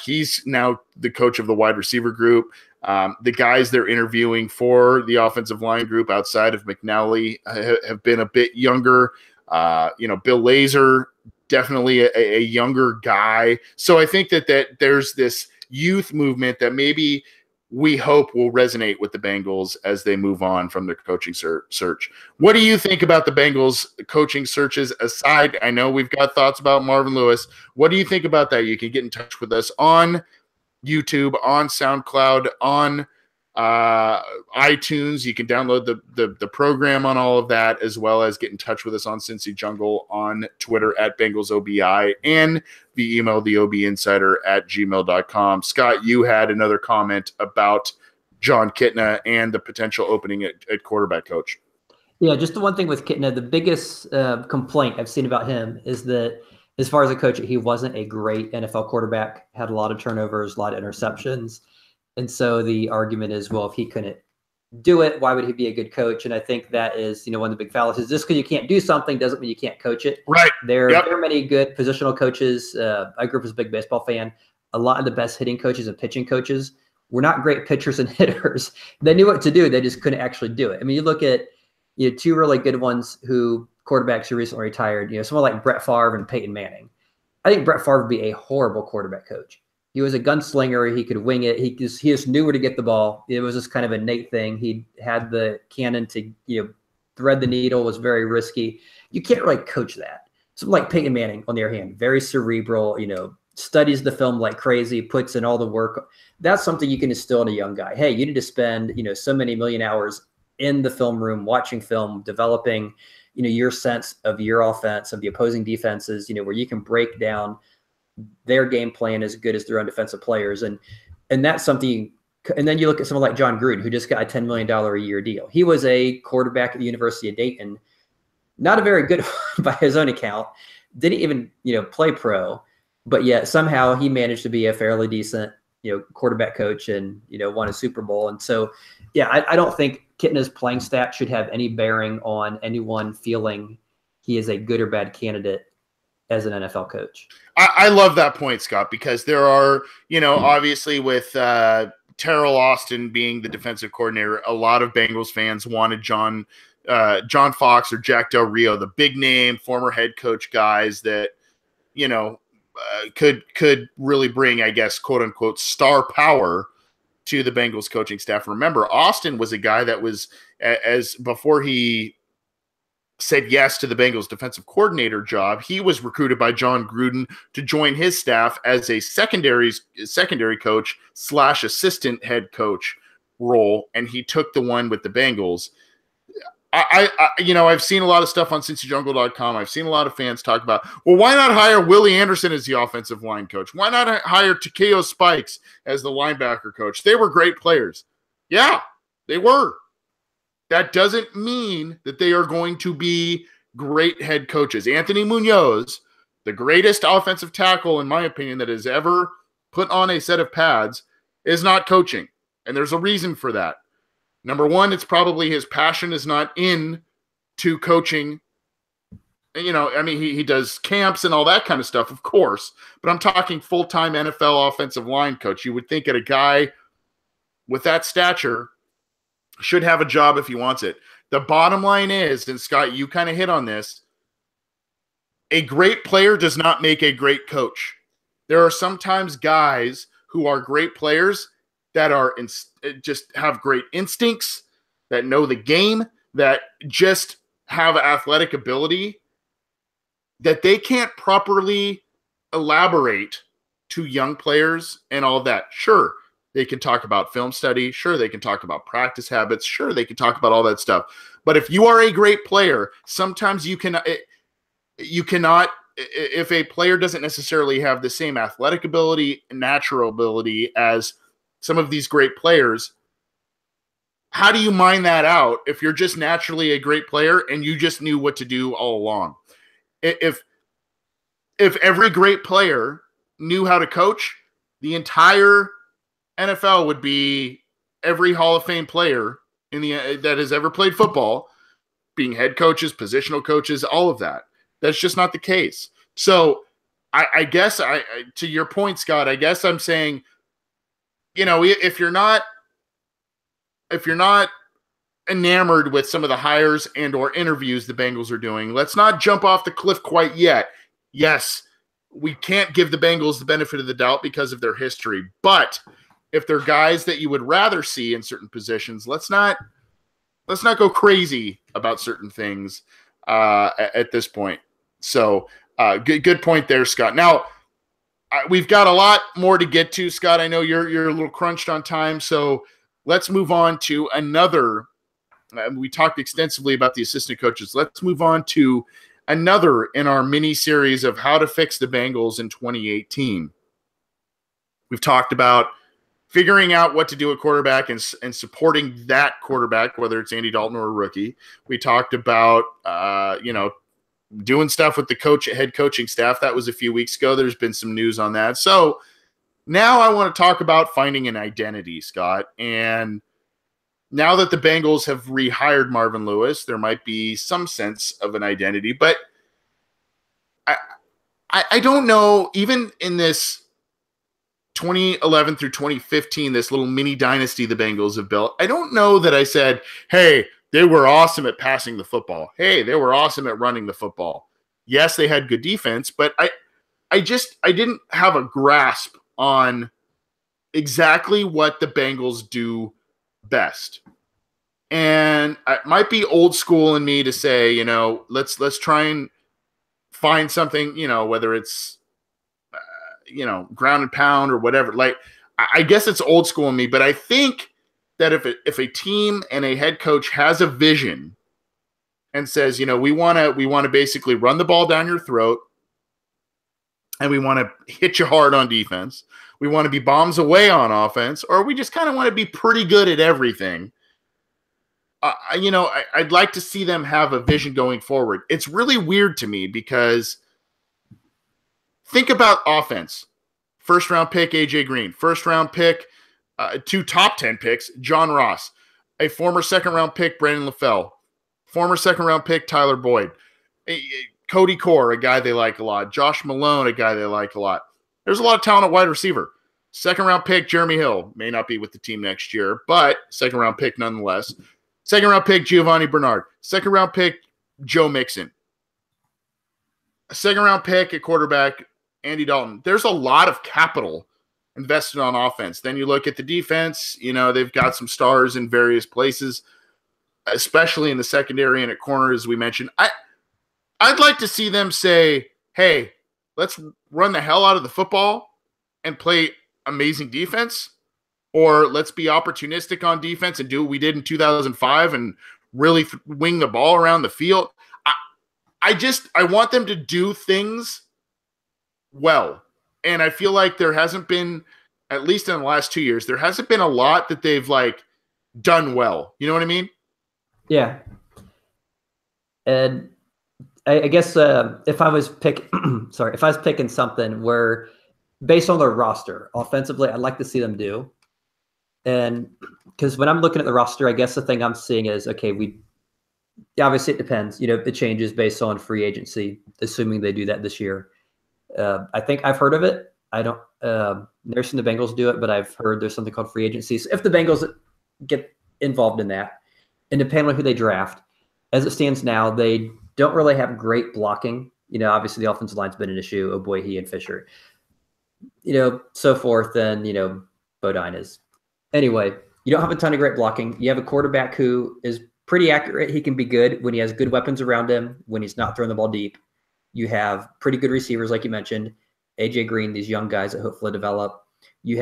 He's now the coach of the wide receiver group. The guys they're interviewing for the offensive line group outside of McNally have been a bit younger. Bill Lazor, definitely a younger guy. So I think that there's this youth movement that maybe we hope will resonate with the Bengals as they move on from their coaching search. What do you think about the Bengals coaching searches aside? I know we've got thoughts about Marvin Lewis. What do you think about that? You can get in touch with us on YouTube, on SoundCloud, on iTunes. You can download the program on all of that, as well as get in touch with us on Cincy Jungle, on Twitter at BengalsOBI, and via email, theobinsider@gmail.com. Scott, you had another comment about John Kitna and the potential opening at quarterback coach. Yeah, just the one thing with Kitna, the biggest complaint I've seen about him is that as far as a coach, he wasn't a great NFL quarterback, had a lot of turnovers, a lot of interceptions. And so the argument is, well, if he couldn't do it, why would he be a good coach? And I think that is, one of the big fallacies. Just because you can't do something doesn't mean you can't coach it. Right. There are many good positional coaches. I grew up as a big baseball fan. A lot of the best hitting coaches and pitching coaches were not great pitchers and hitters. They knew what to do. They just couldn't actually do it. You look at two really good ones quarterbacks who recently retired, someone like Brett Favre and Peyton Manning. I think Brett Favre would be a horrible quarterback coach. He was a gunslinger. He could wing it. He just knew where to get the ball. It was just kind of a innate thing. He had the cannon to thread the needle, was very risky. You can't really coach that. Something like Peyton Manning, on the other hand, very cerebral, studies the film like crazy, puts in all the work. That's something you can instill in a young guy. Hey, you need to spend, so many million hours in the film room, watching film, developing, your sense of your offense, of the opposing defenses, where you can break down their game plan as good as their own defensive players. And that's something. And then you look at someone like John Gruden, who just got a $10 million a year deal. He was a quarterback at the University of Dayton, not a very good by his own account, didn't even, play pro, but yet somehow he managed to be a fairly decent, quarterback coach and, won a Super Bowl. And so, yeah, I don't think Kitna's playing stat should have any bearing on anyone feeling he is a good or bad candidate as an NFL coach. I love that point, Scott, because there are, obviously with Terrell Austin being the defensive coordinator, a lot of Bengals fans wanted John Fox or Jack Del Rio, the big name, former head coach guys that, could really bring, I guess, quote unquote, star power to the Bengals coaching staff. Remember, Austin was a guy that was, as before he said yes to the Bengals defensive coordinator job, he was recruited by John Gruden to join his staff as a secondary coach / assistant head coach role, and he took the one with the Bengals. I've seen a lot of stuff on CincyJungle.com. I've seen a lot of fans talk about, well, why not hire Willie Anderson as the offensive line coach? Why not hire Takeo Spikes as the linebacker coach? They were great players. Yeah, they were. That doesn't mean that they are going to be great head coaches. Anthony Munoz, the greatest offensive tackle, in my opinion, that has ever put on a set of pads, is not coaching. And there's a reason for that. Number one, it's probably his passion is not in to coaching. He does camps and all that kind of stuff, of course. But I'm talking full-time NFL offensive line coach. You would think that a guy with that stature should have a job if he wants it. The bottom line is, and Scott, you kind of hit on this, a great player does not make a great coach. There are sometimes guys who are great players that are just have great instincts, that know the game, that just have athletic ability, that they can't properly elaborate to young players and all that. Sure, they can talk about film study. Sure, they can talk about practice habits. Sure, they can talk about all that stuff. But if you are a great player, sometimes you cannot, if a player doesn't necessarily have the same athletic ability, natural ability as some of these great players, how do you mine that out if you're just naturally a great player and you just knew what to do all along? If every great player knew how to coach, the entire NFL would be every Hall of Fame player that has ever played football being head coaches, positional coaches, all of that. That's just not the case. So I guess to your point, Scott, I guess I'm saying, if you're not enamored with some of the hires and or interviews the Bengals are doing, let's not jump off the cliff quite yet. Yes, we can't give the Bengals the benefit of the doubt because of their history, but if they're guys that you would rather see in certain positions, let's not go crazy about certain things at this point. So good point there, Scott. Now, we've got a lot more to get to, Scott. I know you're a little crunched on time, so let's move on to another. We talked extensively about the assistant coaches. Let's move on to another in our mini series of how to fix the Bengals in 2018. We've talked about figuring out what to do at quarterback and supporting that quarterback, whether it's Andy Dalton or a rookie. We talked about doing stuff with the head coaching staff. That was a few weeks ago. There's been some news on that. So now I want to talk about finding an identity, Scott. And now that the Bengals have rehired Marvin Lewis, there might be some sense of an identity. But I don't know, even in this 2011 through 2015, this little mini dynasty the Bengals have built, I don't know that I said, hey, they were awesome at passing the football. Hey, they were awesome at running the football. Yes, they had good defense, but I didn't have a grasp on exactly what the Bengals do best. And it might be old school in me to say, let's try and find something, whether it's, ground and pound or whatever. Like, I guess it's old school in me, but I think that if a team and a head coach has a vision and says, we want to basically run the ball down your throat, and we want to hit you hard on defense, we want to be bombs away on offense, or we just kind of want to be pretty good at everything. I'd like to see them have a vision going forward. It's really weird to me because think about offense. First round pick, AJ Green. First round pick, 2 top 10 picks, John Ross. A former second round pick, Brandon LaFell. Former second round pick, Tyler Boyd. Cody Core, a guy they like a lot. Josh Malone, a guy they like a lot. There's a lot of talent at wide receiver. Second round pick, Jeremy Hill. May not be with the team next year, but second round pick nonetheless. Second round pick, Giovanni Bernard. Second round pick, Joe Mixon. a second-round pick at quarterback, Andy Dalton. There's a lot of capital invested on offense. Then you look at the defense. They've got some stars in various places, especially in the secondary and at corner, as we mentioned. I'd like to see them say, hey, let's run the hell out of the football and play amazing defense, or let's be opportunistic on defense and do what we did in 2005 and really wing the ball around the field. I want them to do things well. And I feel like there hasn't been, at least in the last 2 years, there hasn't been a lot that they've done well. You know what I mean? Yeah. And I guess if I was picking something where based on their roster offensively, I'd like to see them do. And because when I'm looking at the roster, I guess the thing I'm seeing is, okay, obviously it depends, it changes based on free agency, assuming they do that this year. I think I've heard of it. I don't, never seen the Bengals do it, but I've heard there's something called free agency. So if the Bengals get involved in that, and depending on who they draft, as it stands now, they don't really have great blocking. Obviously the offensive line's been an issue. Oboye and Fisher, so forth. And, Bodine is. Anyway, you don't have a ton of great blocking. You have a quarterback who is pretty accurate. He can be good when he has good weapons around him, when he's not throwing the ball deep. You have pretty good receivers, like you mentioned, AJ Green, these young guys that hopefully develop. You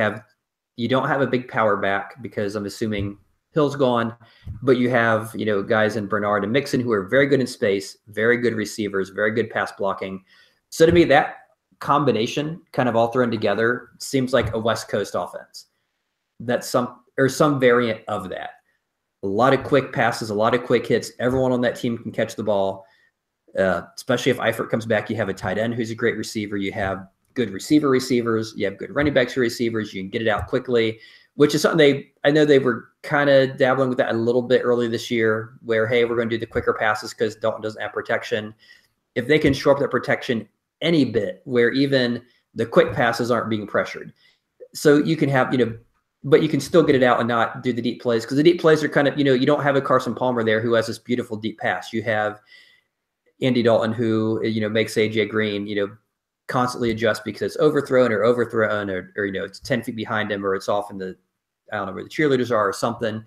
don't have a big power back because I'm assuming Hill's gone, but you have, guys in Bernard and Mixon who are very good in space, very good receivers, very good pass blocking. So to me, that combination kind of all thrown together seems like a West Coast offense. That's some variant of that. A lot of quick passes, a lot of quick hits. Everyone on that team can catch the ball. Especially if Eifert comes back, you have a tight end who's a great receiver. You have good receivers. You have good running backs or receivers. You can get it out quickly, which is something I know they were kind of dabbling with that a little bit early this year where, hey, we're going to do the quicker passes because Dalton doesn't have protection. If they can shore up that protection any bit where even the quick passes aren't being pressured. So you can have, but you can still get it out and not do the deep plays because the deep plays are kind of, you don't have a Carson Palmer there who has this beautiful deep pass. You have Andy Dalton who, makes AJ Green, constantly adjust because it's overthrown or it's 10 feet behind him or it's off in the, I don't know where the cheerleaders are or something.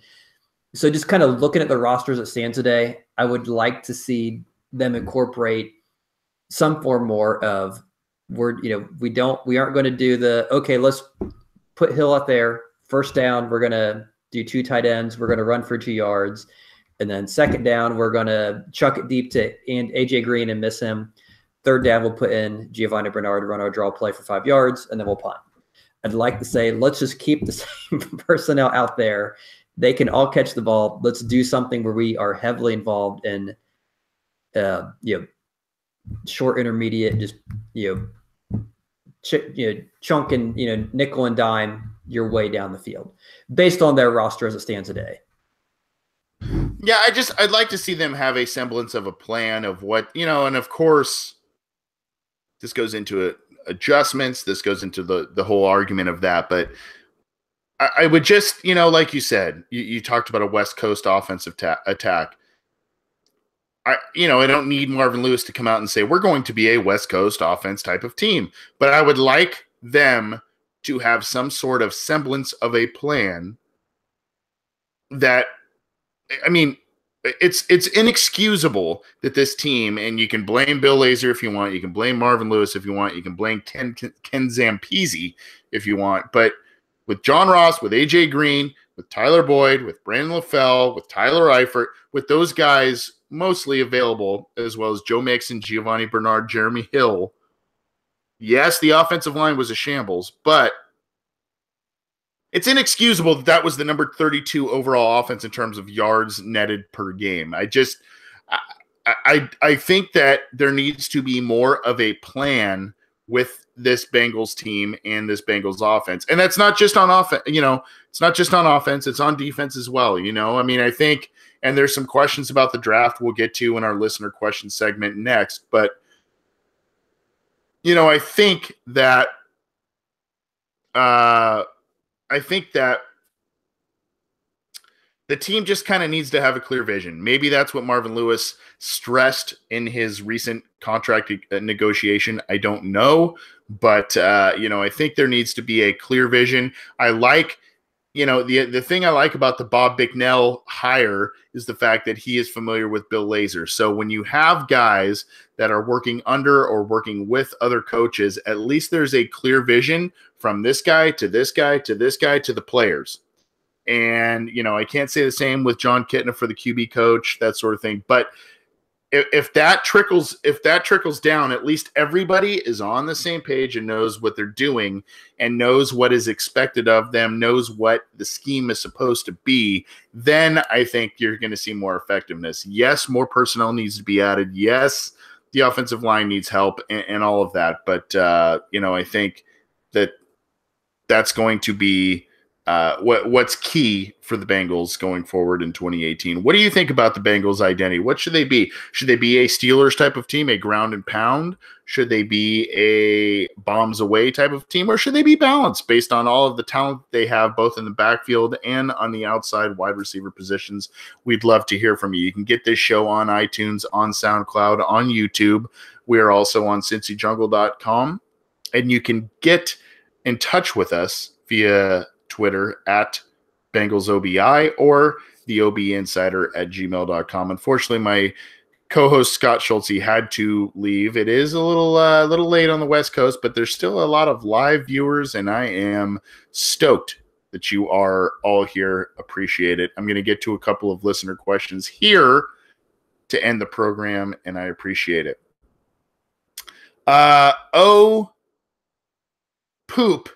So just kind of looking at the rosters that stand today, I would like to see them incorporate some form more of we aren't going to do let's put Hill out there. First down, we're going to do 2 tight ends. We're going to run for 2 yards. And then second down, we're going to chuck it deep to AJ Green and miss him. Third down, we'll put in Giovanni Bernard, run our draw play for 5 yards, and then we'll punt. I'd like to say, let's just keep the same personnel out there. They can all catch the ball. Let's do something where we are heavily involved in, short intermediate, just, chunking, nickel and dime your way down the field based on their roster as it stands today. Yeah, I'd like to see them have a semblance of a plan of what, and of course, this goes into adjustments. This goes into the whole argument of that. But I would just, like you said, you talked about a West Coast offensive attack. I don't need Marvin Lewis to come out and say, we're going to be a West Coast offense type of team. But I would like them to have some sort of semblance of a plan that, it's inexcusable that this team, and you can blame Bill Lazor if you want, you can blame Marvin Lewis if you want, you can blame Ken Zampese if you want, but with John Ross, with AJ Green, with Tyler Boyd, with Brandon LaFell, with Tyler Eifert, with those guys mostly available, as well as Joe Mixon, Giovanni Bernard, Jeremy Hill, yes, the offensive line was a shambles, but it's inexcusable that was the number 32 overall offense in terms of yards netted per game. I think that there needs to be more of a plan with this Bengals team and this Bengals offense. And that's not just on offense, it's not just on offense, it's on defense as well. I think, and there's some questions about the draft we'll get to in our listener question segment next, but I think that the team just kind of needs to have a clear vision. Maybe that's what Marvin Lewis stressed in his recent contract negotiation. I don't know, but I think there needs to be a clear vision. I like, the thing I like about the Bob Bicknell hire is the fact that he is familiar with Bill Lazor. So when you have guys that are working under or working with other coaches, at least there's a clear vision from this guy to this guy to this guy to the players. And, I can't say the same with John Kitna for the QB coach, that sort of thing. But if that trickles down, at least everybody is on the same page and knows what they're doing and knows what is expected of them, knows what the scheme is supposed to be, then I think you're going to see more effectiveness. Yes, more personnel needs to be added. Yes, the offensive line needs help and all of that. But, I think that's going to be what's key for the Bengals going forward in 2018. What do you think about the Bengals' identity? What should they be? Should they be a Steelers type of team, a ground and pound? Should they be a bombs away type of team? Or should they be balanced based on all of the talent they have both in the backfield and on the outside wide receiver positions? We'd love to hear from you. You can get this show on iTunes, on SoundCloud, on YouTube. We are also on cincyjungle.com. And you can get in touch with us via Twitter at BengalsOBI or the OB Insider at gmail.com. Unfortunately, my co-host Scott Schultze had to leave. It is a little late on the West Coast, but there's still a lot of live viewers, and I am stoked that you are all here. Appreciate it. I'm going to get to a couple of listener questions here to end the program, and I appreciate it. Poop.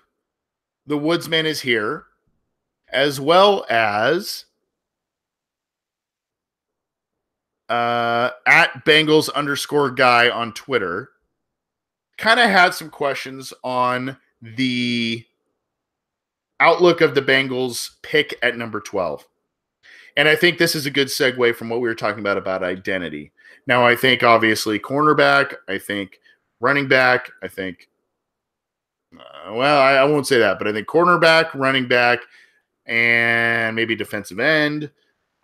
The Woodsman is here, as well as at Bengals_guy on Twitter. Kind of had some questions on the outlook of the Bengals pick at number 12. And I think this is a good segue from what we were talking about identity. Now, I think obviously cornerback, I think running back, I think I won't say that, but I think cornerback, running back, and maybe defensive end.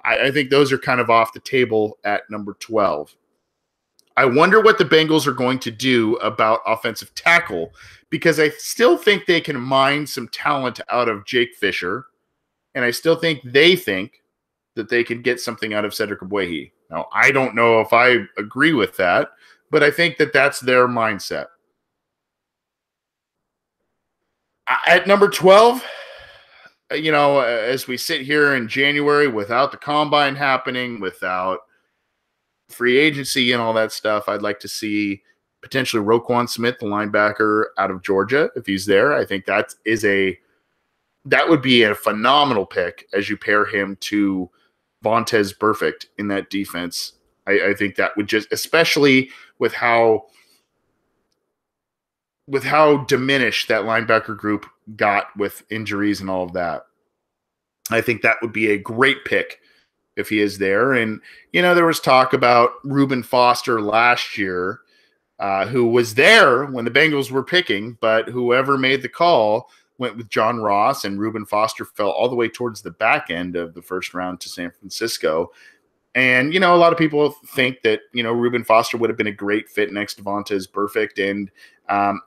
I think those are kind of off the table at number 12. I wonder what the Bengals are going to do about offensive tackle, because I still think they can mine some talent out of Jake Fisher, and I still think they think that they can get something out of Cedric Ogbuehi. Now, I don't know if I agree with that, but I think that that's their mindset. At number 12, as we sit here in January without the combine happening, without free agency and all that stuff, I'd like to see potentially Roquan Smith, the linebacker out of Georgia, if he's there. I think that would be a phenomenal pick as you pair him to Vontaze Burfict in that defense. I think that would just, especially with how diminished that linebacker group got with injuries and all of that. I think that would be a great pick if he is there. And, there was talk about Reuben Foster last year, who was there when the Bengals were picking, but whoever made the call went with John Ross, and Reuben Foster fell all the way towards the back end of the first round to San Francisco. And, a lot of people think that, Reuben Foster would have been a great fit next to Vontaze Burfict. And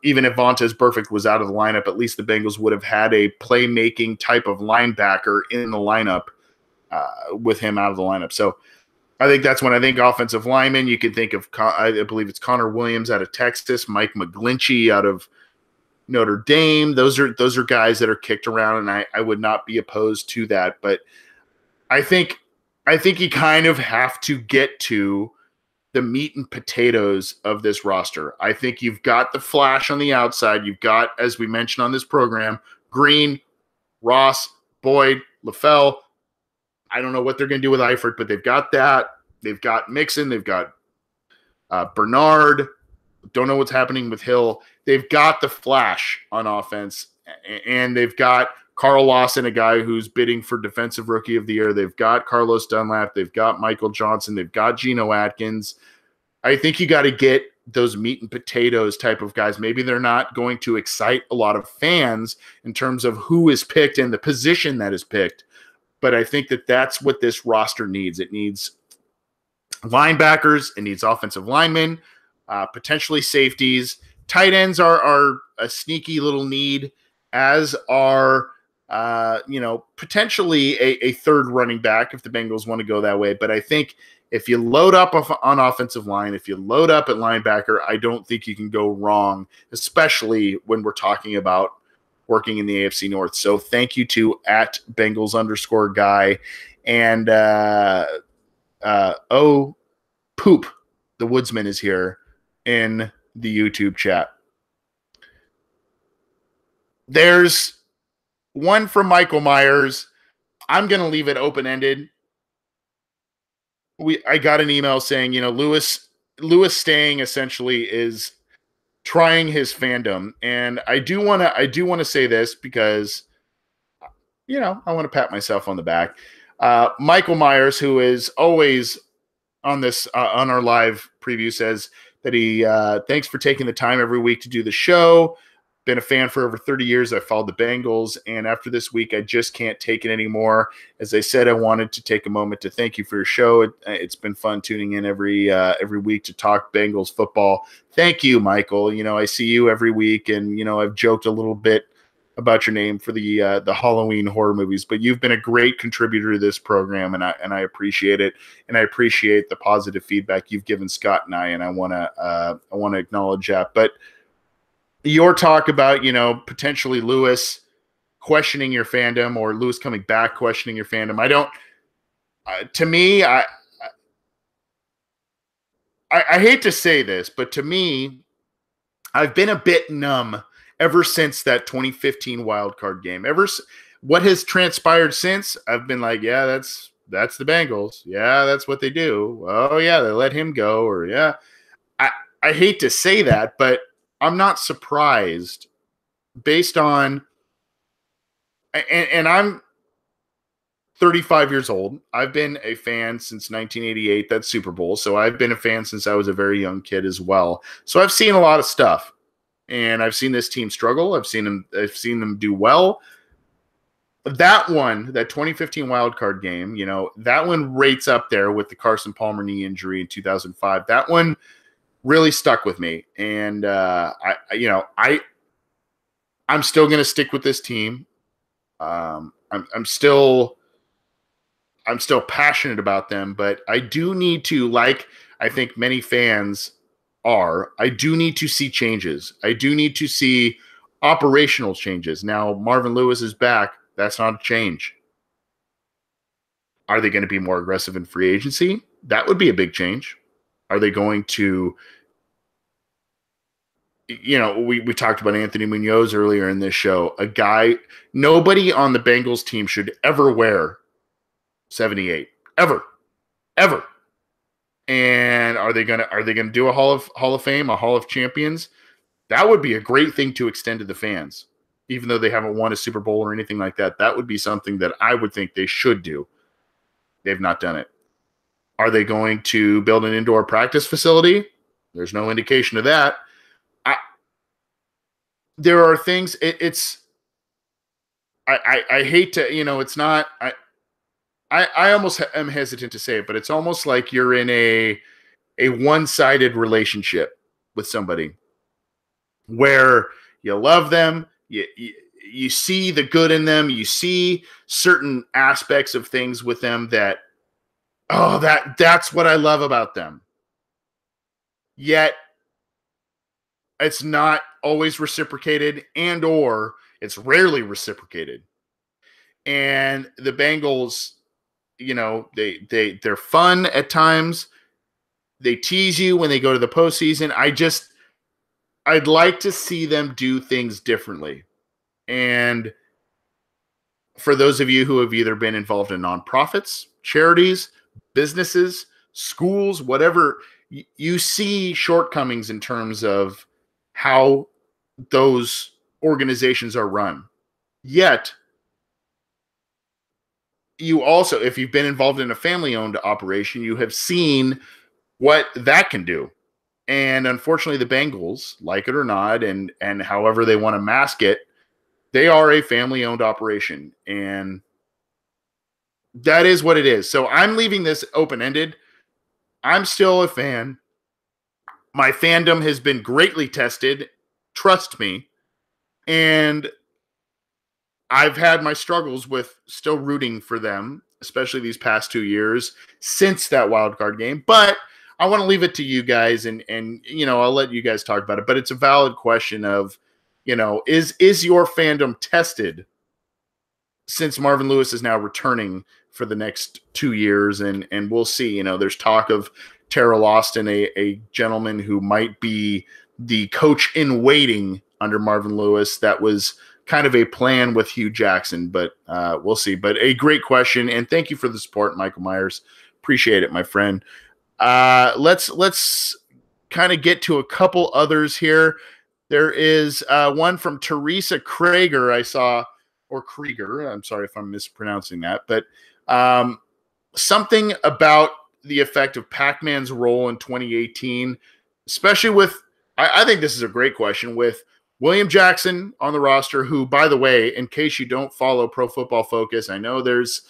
even if Vontaze Burfict was out of the lineup, at least the Bengals would have had a playmaking type of linebacker in the lineup with him out of the lineup. So I think that's when I think offensive lineman. You can think of, I believe it's Connor Williams out of Texas, Mike McGlinchey out of Notre Dame. Those are guys that are kicked around, and I would not be opposed to that. But I think you kind of have to get to the meat and potatoes of this roster. I think you've got the flash on the outside. You've got, as we mentioned on this program, Green, Ross, Boyd, LaFell. I don't know what they're going to do with Eifert, but they've got that. They've got Mixon. They've got Bernard. Don't know what's happening with Hill. They've got the flash on offense, and they've got Carl Lawson, a guy who's bidding for Defensive Rookie of the Year. They've got Carlos Dunlap. They've got Michael Johnson. They've got Geno Atkins. I think you got to get those meat and potatoes type of guys. Maybe they're not going to excite a lot of fans in terms of who is picked and the position that is picked, but I think that that's what this roster needs. It needs linebackers, it needs offensive linemen, potentially safeties. Tight ends are a sneaky little need, as are potentially a third running back if the Bengals want to go that way. But I think if you load up on offensive line, if you load up at linebacker, I don't think you can go wrong, especially when we're talking about working in the AFC North. So thank you to @Bengals_guy and Poop, the Woodsman, is here in the YouTube chat. There's one from Michael Myers. I'm going to leave it open-ended. I got an email saying, Lewis staying essentially is trying his fandom, and I do want to say this because I want to pat myself on the back. Michael Myers, who is always on this on our live preview, says that he thanks for taking the time every week to do the show. Been a fan for over 30 years. I followed the Bengals, and after this week, I just can't take it anymore. As I said, I wanted to take a moment to thank you for your show. It's been fun tuning in every week to talk Bengals football. Thank you, Michael. I see you every week, and I've joked a little bit about your name for the Halloween horror movies, but you've been a great contributor to this program, and I appreciate it, and I appreciate the positive feedback you've given Scott and and I want to acknowledge that. But your talk about potentially Lewis questioning your fandom, or Lewis coming back questioning your fandom, I don't. To me, I hate to say this, but to me, I've been a bit numb ever since that 2015 wildcard game. What has transpired since, I've been like, yeah, that's the Bengals. Yeah, that's what they do. Oh yeah, they let him go. Or yeah, I hate to say that, but I'm not surprised based on, and I'm 35 years old. I've been a fan since 1988, that Super Bowl. So I've been a fan since I was a very young kid as well. So I've seen a lot of stuff. And I've seen this team struggle. I've seen them do well. That 2015 wildcard game, that one rates up there with the Carson Palmer knee injury in 2005. That one really stuck with me. And I'm still going to stick with this team. I'm still passionate about them, but I do need to, like I think many fans I do need to see changes. I do need to see operational changes. Now, Marvin Lewis is back. That's not a change. Are they going to be more aggressive in free agency? That would be a big change. Are they going to, we talked about Anthony Munoz earlier in this show, a guy, nobody on the Bengals team should ever wear 78. Ever. And are they gonna do a Hall of Fame, a Hall of Champions? That would be a great thing to extend to the fans, even though they haven't won a Super Bowl or anything like that. That would be something that I would think they should do. They've not done it. Are they going to build an indoor practice facility? There's no indication of that. There are things. I hate to. It's not. I almost am hesitant to say it, but it's almost like you're in a one-sided relationship with somebody where you love them, you see the good in them, you see certain aspects of things with them that's what I love about them. Yet it's not always reciprocated, and or it's rarely reciprocated. And the Bengals, they're fun at times. They tease you when they go to the postseason. I'd like to see them do things differently. And for those of you who have either been involved in nonprofits, charities, businesses, schools, whatever, you see shortcomings in terms of how those organizations are run. Yet, you also, if you've been involved in a family-owned operation, you have seen what that can do. And unfortunately, the Bengals, like it or not, and however they want to mask it, they are a family-owned operation. And That is what it is. So I'm leaving this open-ended. I'm still a fan. My fandom has been greatly tested. Trust me. And I've had my struggles with still rooting for them, especially these past 2 years since that wild card game. But I want to leave it to you guys, and I'll let you guys talk about it. But it's a valid question of, is your fandom tested since Marvin Lewis is now returning for the next 2 years, and we'll see. There's talk of Terrell Austin, a gentleman who might be the coach in waiting under Marvin Lewis. That was kind of a plan with Hugh Jackson, but we'll see. But a great question, and thank you for the support, Michael Myers. Appreciate it, my friend. Let's kind of get to a couple others here. There is one from Teresa Krager I saw, or Krieger. I'm sorry if I'm mispronouncing that, but something about the effect of Pac-Man's role in 2018, especially with, I think this is a great question, with William Jackson on the roster, who, by the way, in case you don't follow Pro Football Focus, I know there's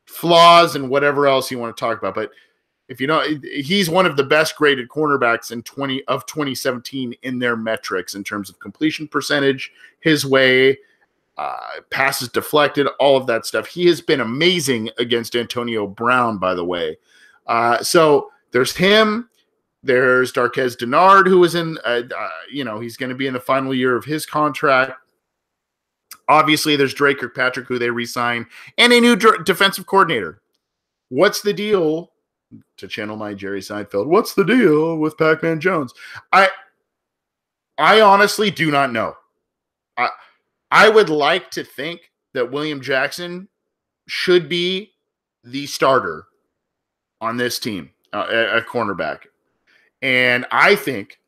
flaws and whatever else you want to talk about, but if you know, he's one of the best graded cornerbacks in 2017 in their metrics in terms of completion percentage, his way, passes deflected, all of that stuff. He has been amazing against Antonio Brown, by the way. So there's him. There's Darqueze Dennard, who is in, he's going to be in the final year of his contract. Obviously, there's Drake Kirkpatrick, who they re-signed, and a new defensive coordinator. What's the deal? To channel my Jerry Seinfeld, what's the deal with Pac-Man Jones? I honestly do not know. I would like to think that William Jackson should be the starter on this team, a cornerback. And I think,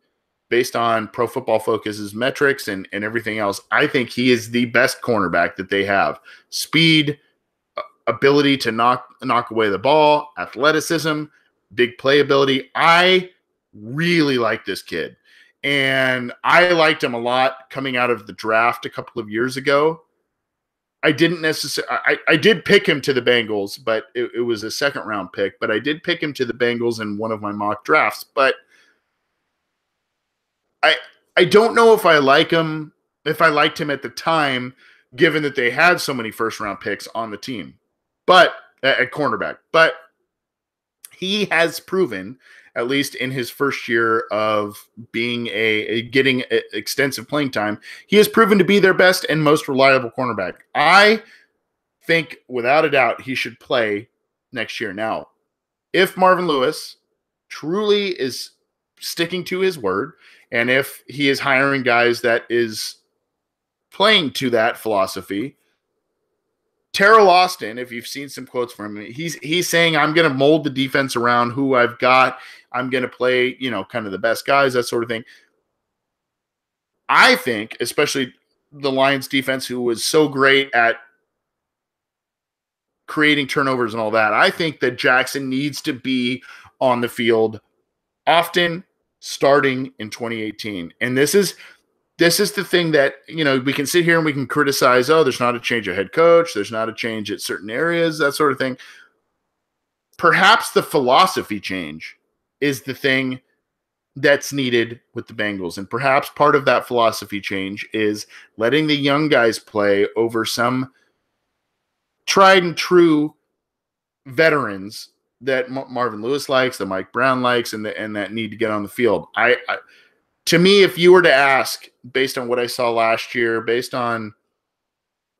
based on Pro Football Focus's metrics and everything else, I think he is the best cornerback that they have. Speed, ability to knock away the ball, athleticism, big playability. I really like this kid. And I liked him a lot coming out of the draft a couple of years ago. I didn't necessarily – I did pick him to the Bengals, but it was a second-round pick. But I did pick him to the Bengals in one of my mock drafts. But I don't know if I like him, if I liked him at the time, given that they had so many first-round picks on the team. But at cornerback. But he has proven, at least in his first year of being getting extensive playing time, he has proven to be their best and most reliable cornerback. I think, without a doubt, he should play next year. Now, if Marvin Lewis truly is sticking to his word, and if he is hiring guys that is playing to that philosophy, Terrell Austin, if you've seen some quotes from him, he's saying, I'm going to mold the defense around who I've got. I'm going to play, kind of the best guys, that sort of thing. I think, especially the Lions defense, who was so great at creating turnovers and all that, I think that Jackson needs to be on the field often, starting in 2018. And this is the thing that, we can sit here and we can criticize, there's not a change of head coach, there's not a change at certain areas, that sort of thing. Perhaps the philosophy change is the thing that's needed with the Bengals. And perhaps part of that philosophy change is letting the young guys play over some tried and true veterans that Marvin Lewis likes, that Mike Brown likes, and that need to get on the field. To me, if you were to ask, based on what I saw last year, based on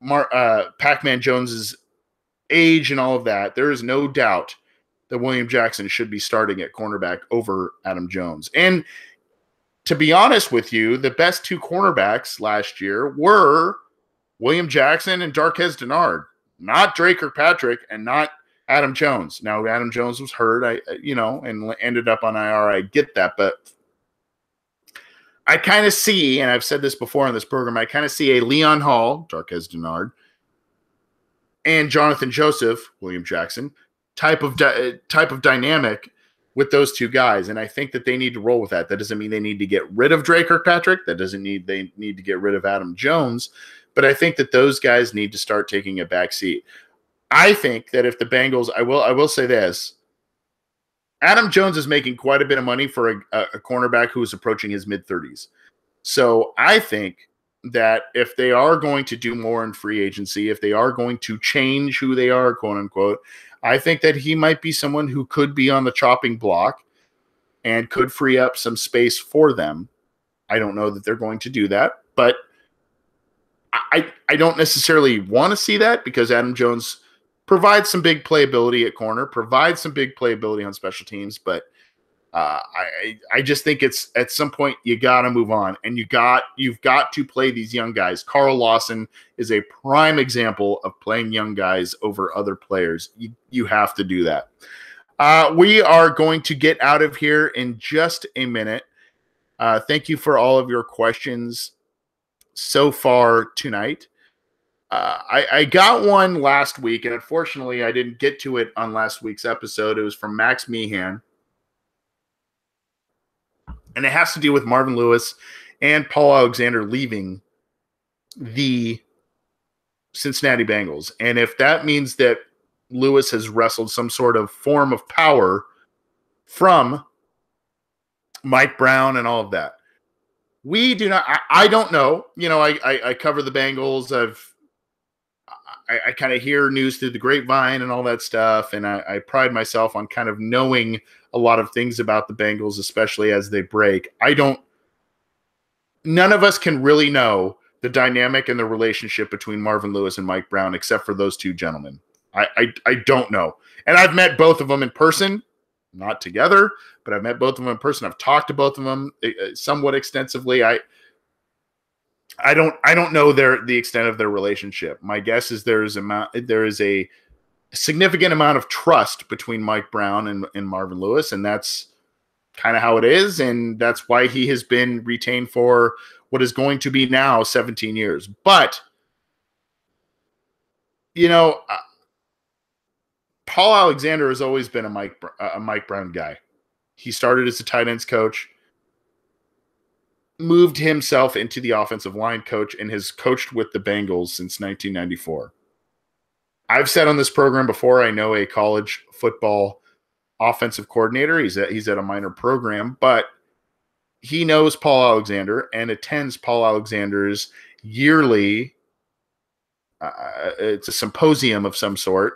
Pac-Man Jones's age and all of that, there is no doubt that William Jackson should be starting at cornerback over Adam Jones. And to be honest with you, the best two cornerbacks last year were William Jackson and Darqueze Dennard, not Drake Kirkpatrick and not Adam Jones. Now, Adam Jones was hurt, and ended up on IR. I get that, but I kind of see, and I've said this before on this program, I kind of see a Leon Hall, Darqueze Dennard, and Jonathan Joseph, William Jackson, type of dynamic with those two guys. And I think that they need to roll with that. That doesn't mean they need to get rid of Drake Kirkpatrick. That doesn't mean they need to get rid of Adam Jones. But I think that those guys need to start taking a back seat. I think that if the Bengals, I will say this, Adam Jones is making quite a bit of money for a cornerback who is approaching his mid-30s. So I think that if they are going to do more in free agency, if they are going to change who they are, quote unquote, I think that he might be someone who could be on the chopping block and could free up some space for them. I don't know that they're going to do that, but I don't necessarily want to see that because Adam Jones provides some big playability at corner, provides some big playability on special teams, but I just think it's at some point you got to move on, and you've got to play these young guys. Carl Lawson is a prime example of playing young guys over other players. You have to do that. We are going to get out of here in just a minute. Thank you for all of your questions so far tonight. I got one last week, and unfortunately I didn't get to it on last week's episode. It was from Max Meehan. And it has to do with Marvin Lewis and Paul Alexander leaving the Cincinnati Bengals. And if that means that Lewis has wrestled some sort of form of power from Mike Brown and all of that. We do not, I don't know. You know, I cover the Bengals. I kind of hear news through the grapevine and all that stuff. And I pride myself on kind of knowing a lot of things about the Bengals, especially as they break. None of us can really know the dynamic and the relationship between Marvin Lewis and Mike Brown, except for those two gentlemen. I don't know. And I've met both of them in person, not together, but I've met both of them in person. I've talked to both of them somewhat extensively. I don't know the extent of their relationship. My guess is there is a significant amount of trust between Mike Brown and Marvin Lewis, and that's kind of how it is, and that's why he has been retained for what is going to be now 17 years. But, you know, Paul Alexander has always been a Mike Brown guy. He started as a tight ends coach, moved himself into the offensive line coach, and has coached with the Bengals since 1994. I've said on this program before, I know a college football offensive coordinator. He's at a minor program, but he knows Paul Alexander and attends Paul Alexander's yearly, it's a symposium of some sort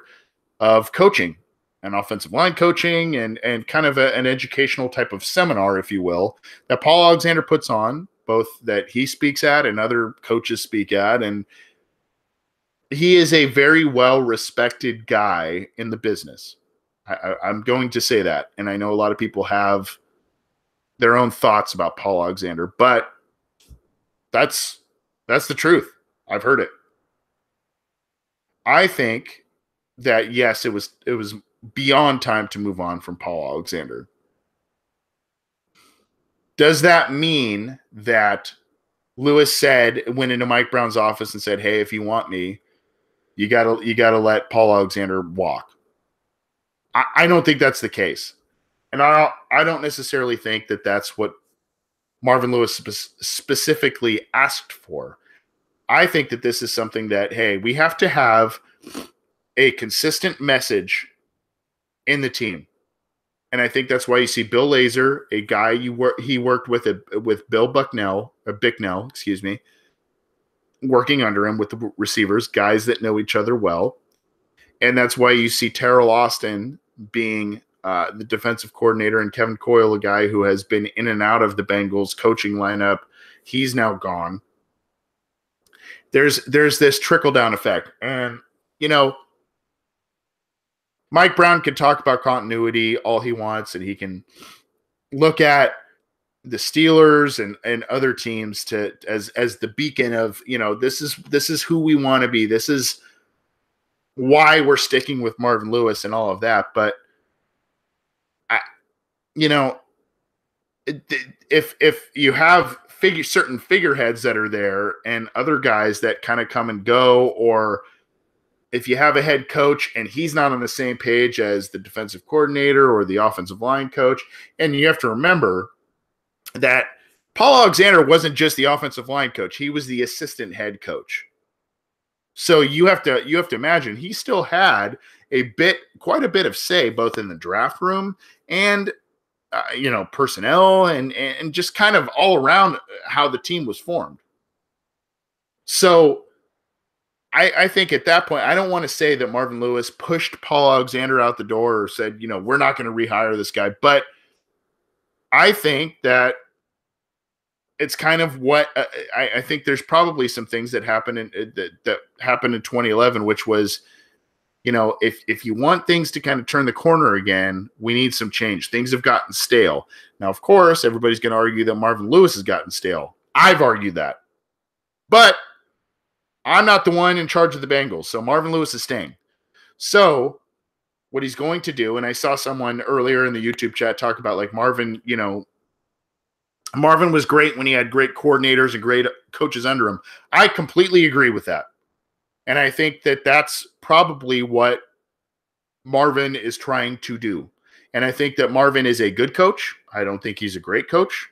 of coaching and offensive line coaching and kind of an educational type of seminar, if you will, that Paul Alexander puts on, both that he speaks at and other coaches speak at. And he is a very well-respected guy in the business. I'm going to say that. And I know a lot of people have their own thoughts about Paul Alexander, but that's the truth. I've heard it. I think that, yes, it was beyond time to move on from Paul Alexander. Does that mean that Lewis went into Mike Brown's office and said, "Hey, if you want me, you gotta let Paul Alexander walk"? I don't think that's the case, and I don't necessarily think that that's what Marvin Lewis specifically asked for. I think that this is something that, hey, we have to have a consistent message in the team. And I think that's why you see Bill Lazor, a guy he worked with Bill Bicknell, working under him with the receivers, guys that know each other well. And that's why you see Terrell Austin being the defensive coordinator, and Kevin Coyle, a guy who has been in and out of the Bengals coaching lineup. He's now gone. There's this trickle-down effect. And, you know, Mike Brown can talk about continuity all he wants, and he can look at the Steelers and other teams as the beacon of, you know, this is who we want to be. This is why we're sticking with Marvin Lewis and all of that. But if you have certain figureheads that are there and other guys that kind of come and go, or if you have a head coach and he's not on the same page as the defensive coordinator or the offensive line coach, and you have to remember that Paul Alexander wasn't just the offensive line coach. He was the assistant head coach. So you have to imagine he still had quite a bit of say both in the draft room and personnel and just kind of all around how the team was formed. So I think at that point, I don't want to say that Marvin Lewis pushed Paul Alexander out the door or said, we're not going to rehire this guy. But I think that it's kind of what I think there's probably some things that happened that happened in 2011, which was, if you want things to kind of turn the corner again, we need some change. Things have gotten stale. Now, of course, everybody's going to argue that Marvin Lewis has gotten stale. I've argued that. But I'm not the one in charge of the Bengals, so Marvin Lewis is staying. So what he's going to do, and I saw someone earlier in the YouTube chat talk about like Marvin, Marvin was great when he had great coordinators and great coaches under him. I completely agree with that. And I think that that's probably what Marvin is trying to do. And I think that Marvin is a good coach. I don't think he's a great coach.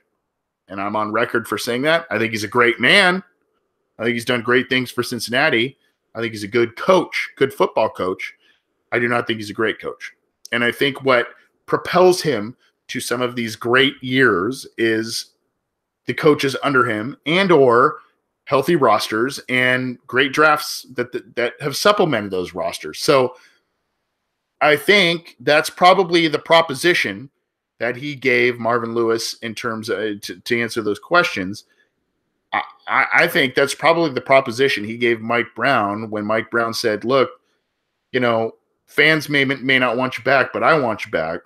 And I'm on record for saying that. I think he's a great man. I think he's done great things for Cincinnati. I think he's a good coach, good football coach. I do not think he's a great coach. And I think what propels him to some of these great years is the coaches under him and or healthy rosters and great drafts that have supplemented those rosters. So I think that's probably the proposition that he gave Marvin Lewis in terms of to answer those questions. I think that's probably the proposition he gave Mike Brown when Mike Brown said, look, fans may not want you back, but I want you back.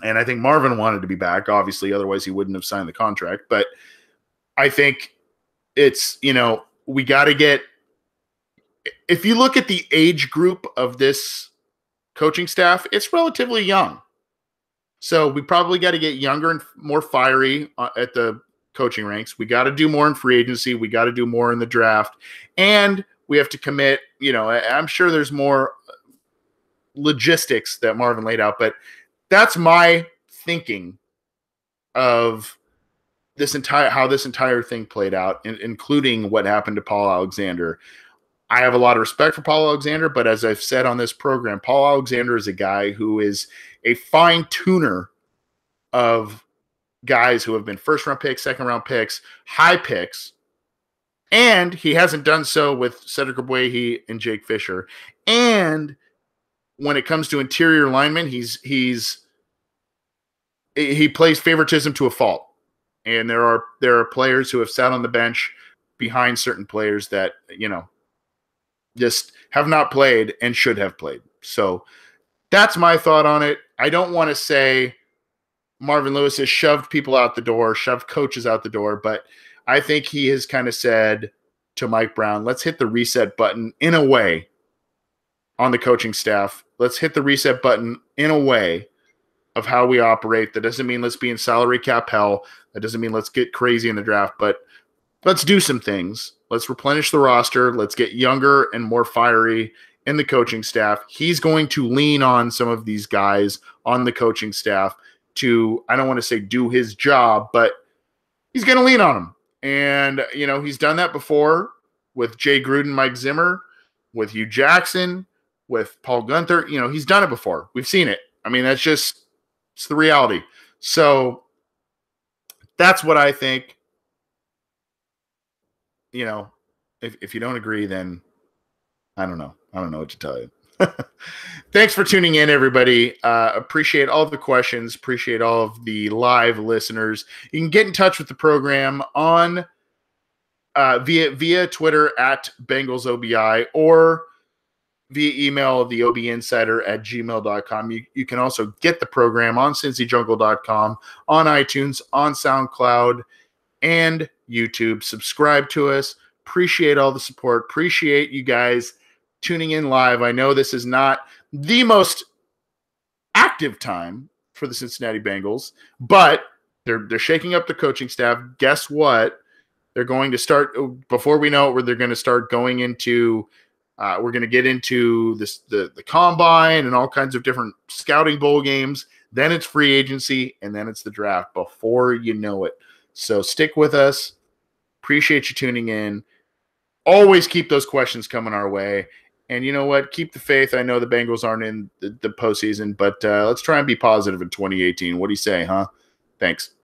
And I think Marvin wanted to be back, obviously, otherwise he wouldn't have signed the contract. But I think it's, we got to get – if you look at the age group of this coaching staff, it's relatively young. So we probably got to get younger and more fiery at the coaching ranks. We got to do more in free agency. We got to do more in the draft. And we have to commit, I'm sure there's more logistics that Marvin laid out, but that's my thinking of how this entire thing played out, including what happened to Paul Alexander. I have a lot of respect for Paul Alexander, but as I've said on this program, Paul Alexander is a guy who is a fine tuner of guys who have been first-round picks, second-round picks, high picks, and he hasn't done so with Cedric Ogbuehi and Jake Fisher. And when it comes to interior linemen, he plays favoritism to a fault. And there are players who have sat on the bench behind certain players that, just have not played and should have played. So that's my thought on it. I don't want to say Marvin Lewis has shoved people out the door, shoved coaches out the door, but I think he has kind of said to Mike Brown, let's hit the reset button in a way on the coaching staff. Let's hit the reset button in a way of how we operate. That doesn't mean let's be in salary cap hell. That doesn't mean let's get crazy in the draft, but let's do some things. Let's replenish the roster. Let's get younger and more fiery in the coaching staff. He's going to lean on some of these guys on the coaching staff to, I don't want to say do his job, but he's going to lean on them. And, he's done that before with Jay Gruden, Mike Zimmer, with Hugh Jackson, with Paul Gunther. He's done it before. We've seen it. I mean, it's the reality. So that's what I think. If you don't agree, then I don't know. I don't know what to tell you. Thanks for tuning in, everybody. Appreciate all of the questions. Appreciate all of the live listeners. You can get in touch with the program on via Twitter at BengalsOBI or via email, theobinsider@gmail.com. You can also get the program on cincyjungle.com, on iTunes, on SoundCloud, and YouTube. Subscribe to us. Appreciate all the support. Appreciate you guys tuning in live. I know this is not the most active time for the Cincinnati Bengals, but they're shaking up the coaching staff. Guess what? They're going to start, before we know it, where they're going to start going into we're going to get into the combine and all kinds of different scouting bowl games. Then it's free agency, and then it's the draft before you know it. So stick with us. Appreciate you tuning in. always keep those questions coming our way. And you know what? Keep the faith. I know the Bengals aren't in the postseason, but let's try and be positive in 2018. What do you say, huh? Thanks.